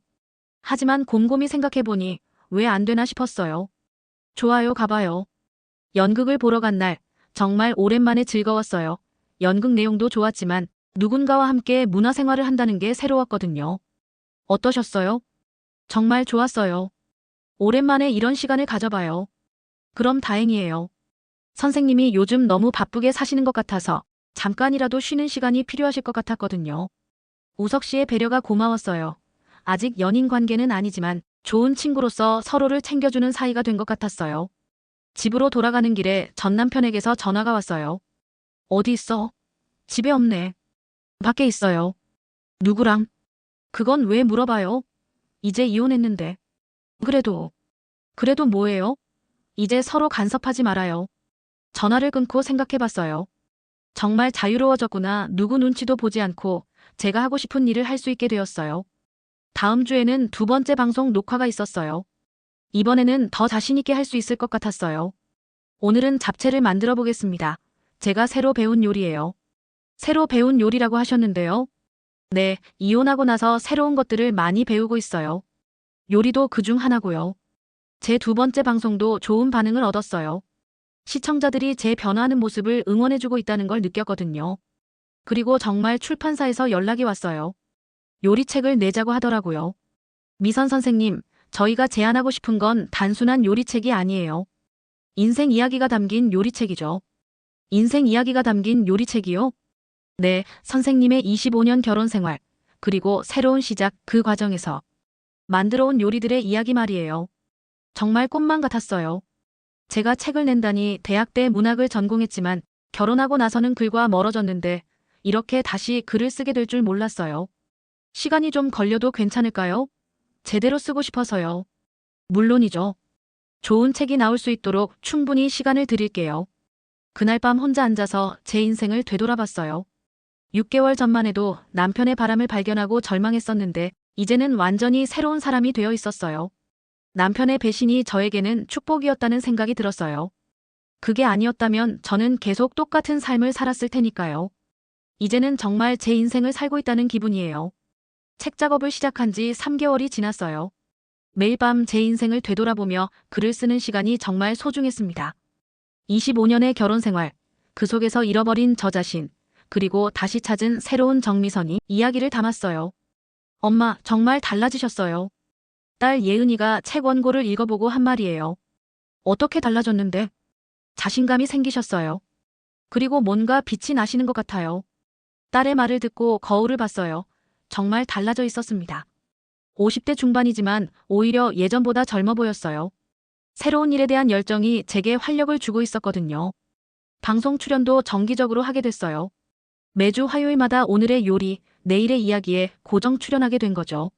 하지만 곰곰이 생각해보니 왜 안 되나 싶었어요. 좋아요, 가봐요. 연극을 보러 간 날 정말 오랜만에 즐거웠어요. 연극 내용도 좋았지만 누군가와 함께 문화생활을 한다는 게 새로웠거든요. 어떠셨어요? 정말 좋았어요. 오랜만에 이런 시간을 가져봐요. 그럼 다행이에요. 선생님이 요즘 너무 바쁘게 사시는 것 같아서 잠깐이라도 쉬는 시간이 필요하실 것 같았거든요. 우석 씨의 배려가 고마웠어요. 아직 연인 관계는 아니지만 좋은 친구로서 서로를 챙겨주는 사이가 된 것 같았어요. 집으로 돌아가는 길에 전 남편에게서 전화가 왔어요. 어디 있어? 집에 없네. 밖에 있어요. 누구랑? 그건 왜 물어봐요? 이제 이혼했는데. 그래도 뭐예요? 이제 서로 간섭하지 말아요. 전화를 끊고 생각해봤어요. 정말 자유로워졌구나. 누구 눈치도 보지 않고 제가 하고 싶은 일을 할 수 있게 되었어요. 다음 주에는 두 번째 방송 녹화가 있었어요. 이번에는 더 자신있게 할 수 있을 것 같았어요. 오늘은 잡채를 만들어 보겠습니다. 제가 새로 배운 요리예요. 새로 배운 요리라고 하셨는데요. 네, 이혼하고 나서 새로운 것들을 많이 배우고 있어요. 요리도 그중 하나고요. 제 두 번째 방송도 좋은 반응을 얻었어요. 시청자들이 제 변화하는 모습을 응원해주고 있다는 걸 느꼈거든요. 그리고 정말 출판사에서 연락이 왔어요. 요리책을 내자고 하더라고요. 미선 선생님, 저희가 제안하고 싶은 건 단순한 요리책이 아니에요. 인생 이야기가 담긴 요리책이죠. 인생 이야기가 담긴 요리책이요? 네, 선생님의 25년 결혼 생활, 그리고 새로운 시작 그 과정에서 만들어 온 요리들의 이야기 말이에요. 정말 꿈만 같았어요. 제가 책을 낸다니 대학 때 문학을 전공했지만 결혼하고 나서는 글과 멀어졌는데 이렇게 다시 글을 쓰게 될 줄 몰랐어요. 시간이 좀 걸려도 괜찮을까요? 제대로 쓰고 싶어서요. 물론이죠. 좋은 책이 나올 수 있도록 충분히 시간을 드릴게요. 그날 밤 혼자 앉아서 제 인생을 되돌아봤어요. 6개월 전만 해도 남편의 바람을 발견하고 절망했었는데 이제는 완전히 새로운 사람이 되어 있었어요. 남편의 배신이 저에게는 축복이었다는 생각이 들었어요. 그게 아니었다면 저는 계속 똑같은 삶을 살았을 테니까요. 이제는 정말 제 인생을 살고 있다는 기분이에요. 책 작업을 시작한 지 3개월이 지났어요. 매일 밤 제 인생을 되돌아보며 글을 쓰는 시간이 정말 소중했습니다. 25년의 결혼 생활, 그 속에서 잃어버린 저 자신, 그리고 다시 찾은 새로운 정미선이 이야기를 담았어요. 엄마, 정말 달라지셨어요. 딸 예은이가 책 원고를 읽어보고 한 말이에요. 어떻게 달라졌는데? 자신감이 생기셨어요. 그리고 뭔가 빛이 나시는 것 같아요. 딸의 말을 듣고 거울을 봤어요. 정말 달라져 있었습니다. 50대 중반이지만 오히려 예전보다 젊어 보였어요. 새로운 일에 대한 열정이 제게 활력을 주고 있었거든요. 방송 출연도 정기적으로 하게 됐어요. 매주 화요일마다 오늘의 요리, 내일의 이야기에 고정 출연하게 된 거죠.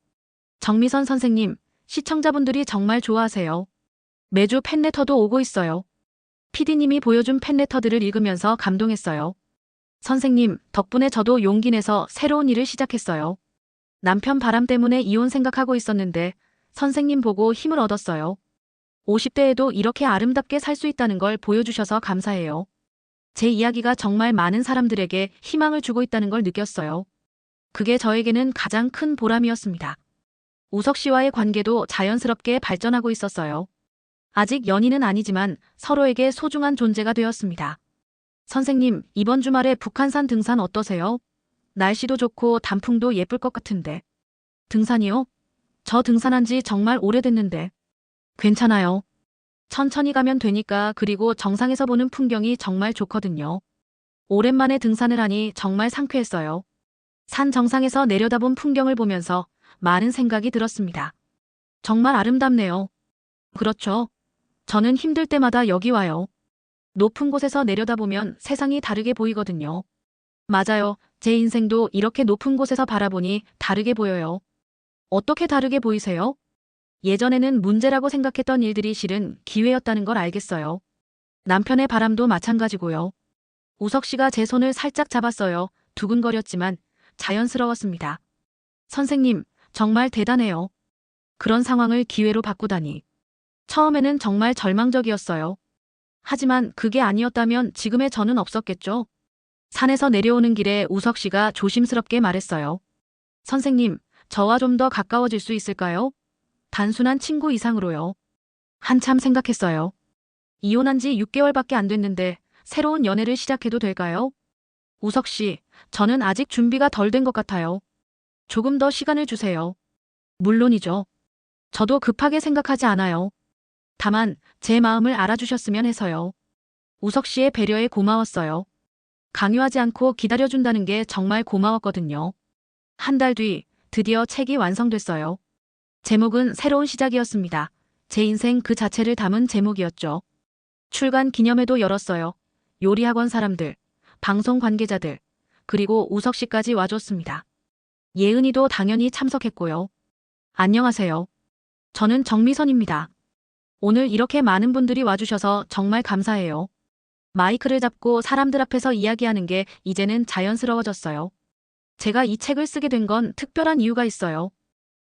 정미선 선생님, 시청자분들이 정말 좋아하세요. 매주 팬레터도 오고 있어요. PD님이 보여준 팬레터들을 읽으면서 감동했어요. 선생님, 덕분에 저도 용기 내서 새로운 일을 시작했어요. 남편 바람 때문에 이혼 생각하고 있었는데 선생님 보고 힘을 얻었어요. 50대에도 이렇게 아름답게 살 수 있다는 걸 보여주셔서 감사해요. 제 이야기가 정말 많은 사람들에게 희망을 주고 있다는 걸 느꼈어요. 그게 저에게는 가장 큰 보람이었습니다. 우석 씨와의 관계도 자연스럽게 발전하고 있었어요. 아직 연인은 아니지만 서로에게 소중한 존재가 되었습니다. 선생님, 이번 주말에 북한산 등산 어떠세요? 날씨도 좋고 단풍도 예쁠 것 같은데. 등산이요? 저 등산한 지 정말 오래됐는데. 괜찮아요. 천천히 가면 되니까. 그리고 정상에서 보는 풍경이 정말 좋거든요. 오랜만에 등산을 하니 정말 상쾌했어요. 산 정상에서 내려다본 풍경을 보면서 많은 생각이 들었습니다. 정말 아름답네요. 그렇죠. 저는 힘들 때마다 여기 와요. 높은 곳에서 내려다보면 세상이 다르게 보이거든요. 맞아요. 제 인생도 이렇게 높은 곳에서 바라보니 다르게 보여요. 어떻게 다르게 보이세요? 예전에는 문제라고 생각했던 일들이 실은 기회였다는 걸 알겠어요. 남편의 바람도 마찬가지고요. 우석 씨가 제 손을 살짝 잡았어요. 두근거렸지만 자연스러웠습니다. 선생님, 정말 대단해요. 그런 상황을 기회로 바꾸다니. 처음에는 정말 절망적이었어요. 하지만 그게 아니었다면 지금의 저는 없었겠죠. 산에서 내려오는 길에 우석 씨가 조심스럽게 말했어요. 선생님, 저와 좀 더 가까워질 수 있을까요? 단순한 친구 이상으로요. 한참 생각했어요. 이혼한 지 6개월밖에 안 됐는데 새로운 연애를 시작해도 될까요? 우석 씨, 저는 아직 준비가 덜 된 것 같아요. 조금 더 시간을 주세요. 물론이죠. 저도 급하게 생각하지 않아요. 다만 제 마음을 알아주셨으면 해서요. 우석 씨의 배려에 고마웠어요. 강요하지 않고 기다려준다는 게 정말 고마웠거든요. 한 달 뒤 드디어 책이 완성됐어요. 제목은 새로운 시작이었습니다. 제 인생 그 자체를 담은 제목이었죠. 출간 기념회도 열었어요. 요리학원 사람들, 방송 관계자들, 그리고 우석 씨까지 와줬습니다. 예은이도 당연히 참석했고요. 안녕하세요. 저는 정미선입니다. 오늘 이렇게 많은 분들이 와주셔서 정말 감사해요. 마이크를 잡고 사람들 앞에서 이야기하는 게 이제는 자연스러워졌어요. 제가 이 책을 쓰게 된 건 특별한 이유가 있어요.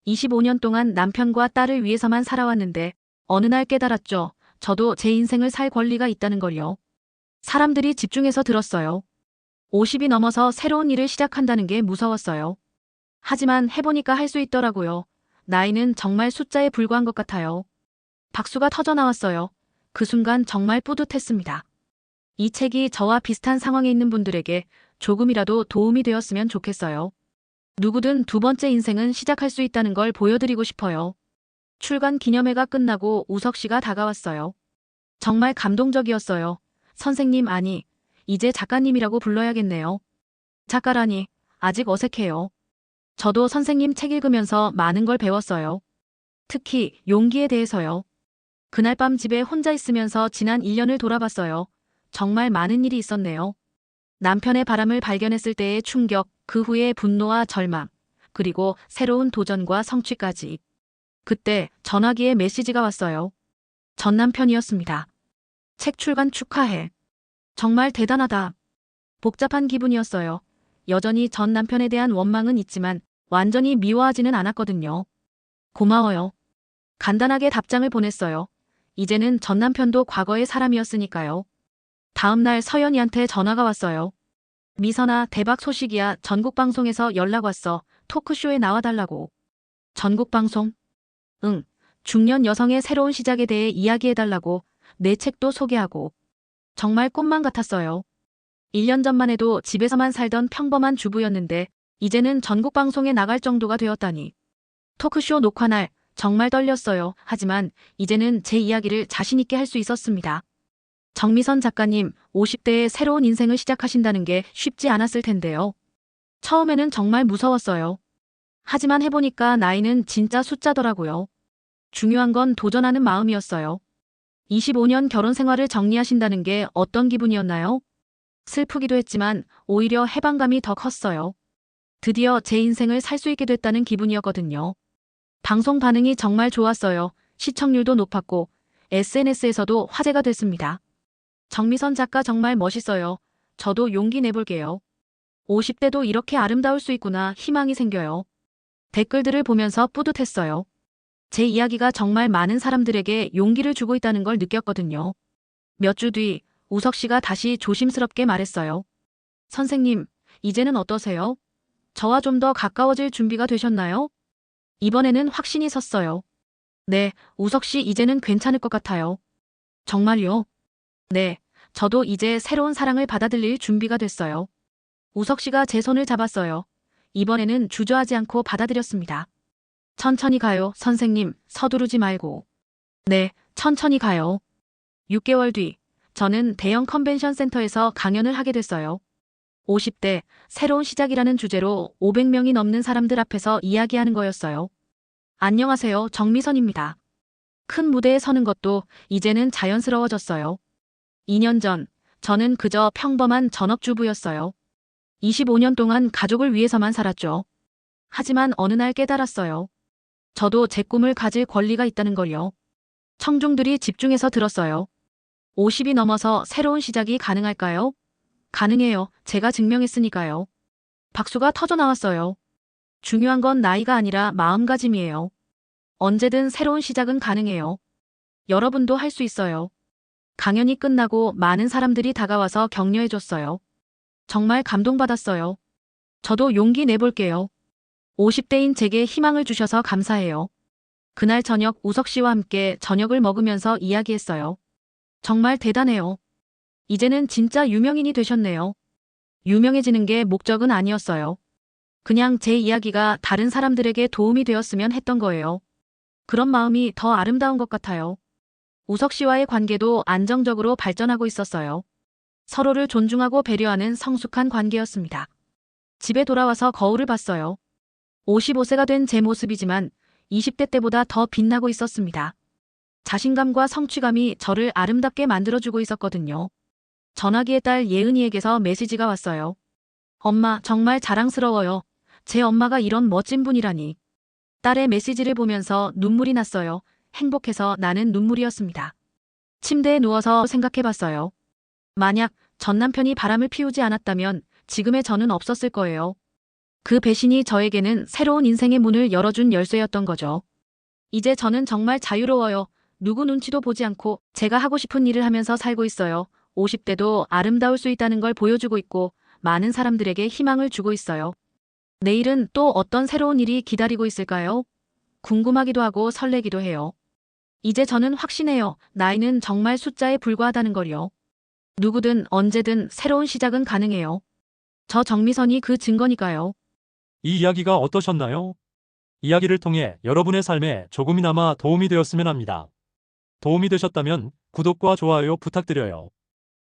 25년 동안 남편과 딸을 위해서만 살아왔는데 어느 날 깨달았죠. 저도 제 인생을 살 권리가 있다는 걸요. 사람들이 집중해서 들었어요. 50이 넘어서 새로운 일을 시작한다는 게 무서웠어요. 하지만 해보니까 할 수 있더라고요. 나이는 정말 숫자에 불과한 것 같아요. 박수가 터져 나왔어요. 그 순간 정말 뿌듯했습니다. 이 책이 저와 비슷한 상황에 있는 분들에게 조금이라도 도움이 되었으면 좋겠어요. 누구든 두 번째 인생은 시작할 수 있다는 걸 보여드리고 싶어요. 출간 기념회가 끝나고 우석 씨가 다가왔어요. 정말 감동적이었어요. 선생님 아니, 이제 작가님이라고 불러야겠네요. 작가라니, 아직 어색해요. 저도 선생님 책 읽으면서 많은 걸 배웠어요. 특히 용기에 대해서요. 그날 밤 집에 혼자 있으면서 지난 1년을 돌아봤어요. 정말 많은 일이 있었네요. 남편의 바람을 발견했을 때의 충격, 그 후의 분노와 절망, 그리고 새로운 도전과 성취까지. 그때 전화기에 메시지가 왔어요. 전 남편이었습니다. 책 출간 축하해. 정말 대단하다. 복잡한 기분이었어요. 여전히 전 남편에 대한 원망은 있지만 완전히 미워하지는 않았거든요. 고마워요. 간단하게 답장을 보냈어요. 이제는 전 남편도 과거의 사람이었으니까요. 다음 날 서연이한테 전화가 왔어요. 미선아, 대박 소식이야. 전국 방송에서 연락 왔어. 토크쇼에 나와달라고. 전국 방송? 응. 중년 여성의 새로운 시작에 대해 이야기해달라고. 내 책도 소개하고. 정말 꿈만 같았어요. 1년 전만 해도 집에서만 살던 평범한 주부였는데 이제는 전국 방송에 나갈 정도가 되었다니. 토크쇼 녹화날 정말 떨렸어요. 하지만 이제는 제 이야기를 자신 있게 할 수 있었습니다. 정미선 작가님, 50대에 새로운 인생을 시작하신다는 게 쉽지 않았을 텐데요. 처음에는 정말 무서웠어요. 하지만 해보니까 나이는 진짜 숫자더라고요. 중요한 건 도전하는 마음이었어요. 25년 결혼 생활을 정리하신다는 게 어떤 기분이었나요? 슬프기도 했지만 오히려 해방감이 더 컸어요. 드디어 제 인생을 살 수 있게 됐다는 기분이었거든요. 방송 반응이 정말 좋았어요. 시청률도 높았고 SNS에서도 화제가 됐습니다. 정미선 작가 정말 멋있어요. 저도 용기 내볼게요. 50대도 이렇게 아름다울 수 있구나 희망이 생겨요. 댓글들을 보면서 뿌듯했어요. 제 이야기가 정말 많은 사람들에게 용기를 주고 있다는 걸 느꼈거든요. 몇 주 뒤 우석 씨가 다시 조심스럽게 말했어요. 선생님, 이제는 어떠세요? 저와 좀 더 가까워질 준비가 되셨나요? 이번에는 확신이 섰어요. 네, 우석 씨 이제는 괜찮을 것 같아요. 정말요? 네, 저도 이제 새로운 사랑을 받아들일 준비가 됐어요. 우석 씨가 제 손을 잡았어요. 이번에는 주저하지 않고 받아들였습니다. 천천히 가요, 선생님. 서두르지 말고. 네, 천천히 가요. 6개월 뒤, 저는 대형 컨벤션 센터에서 강연을 하게 됐어요. 50대, 새로운 시작이라는 주제로 500명이 넘는 사람들 앞에서 이야기하는 거였어요. 안녕하세요, 정미선입니다. 큰 무대에 서는 것도 이제는 자연스러워졌어요. 2년 전, 저는 그저 평범한 전업주부였어요. 25년 동안 가족을 위해서만 살았죠. 하지만 어느 날 깨달았어요. 저도 제 꿈을 가질 권리가 있다는 걸요. 청중들이 집중해서 들었어요. 50이 넘어서 새로운 시작이 가능할까요? 가능해요. 제가 증명했으니까요. 박수가 터져 나왔어요. 중요한 건 나이가 아니라 마음가짐이에요. 언제든 새로운 시작은 가능해요. 여러분도 할 수 있어요. 강연이 끝나고 많은 사람들이 다가와서 격려해줬어요. 정말 감동받았어요. 저도 용기 내볼게요. 50대인 제게 희망을 주셔서 감사해요. 그날 저녁 우석 씨와 함께 저녁을 먹으면서 이야기했어요. 정말 대단해요. 이제는 진짜 유명인이 되셨네요. 유명해지는 게 목적은 아니었어요. 그냥 제 이야기가 다른 사람들에게 도움이 되었으면 했던 거예요. 그런 마음이 더 아름다운 것 같아요. 우석 씨와의 관계도 안정적으로 발전하고 있었어요. 서로를 존중하고 배려하는 성숙한 관계였습니다. 집에 돌아와서 거울을 봤어요. 55세가 된 제 모습이지만 20대 때보다 더 빛나고 있었습니다. 자신감과 성취감이 저를 아름답게 만들어주고 있었거든요. 전화기의 딸 예은이에게서 메시지가 왔어요. 엄마, 정말 자랑스러워요. 제 엄마가 이런 멋진 분이라니. 딸의 메시지를 보면서 눈물이 났어요. 행복해서 나는 눈물이었습니다. 침대에 누워서 생각해봤어요. 만약 전 남편이 바람을 피우지 않았다면 지금의 저는 없었을 거예요. 그 배신이 저에게는 새로운 인생의 문을 열어준 열쇠였던 거죠. 이제 저는 정말 자유로워요. 누구 눈치도 보지 않고 제가 하고 싶은 일을 하면서 살고 있어요. 50대도 아름다울 수 있다는 걸 보여주고 있고 많은 사람들에게 희망을 주고 있어요. 내일은 또 어떤 새로운 일이 기다리고 있을까요? 궁금하기도 하고 설레기도 해요. 이제 저는 확신해요. 나이는 정말 숫자에 불과하다는 걸요. 누구든 언제든 새로운 시작은 가능해요. 저 정미선이 그 증거니까요. 이 이야기가 어떠셨나요? 이야기를 통해 여러분의 삶에 조금이나마 도움이 되었으면 합니다. 도움이 되셨다면 구독과 좋아요 부탁드려요.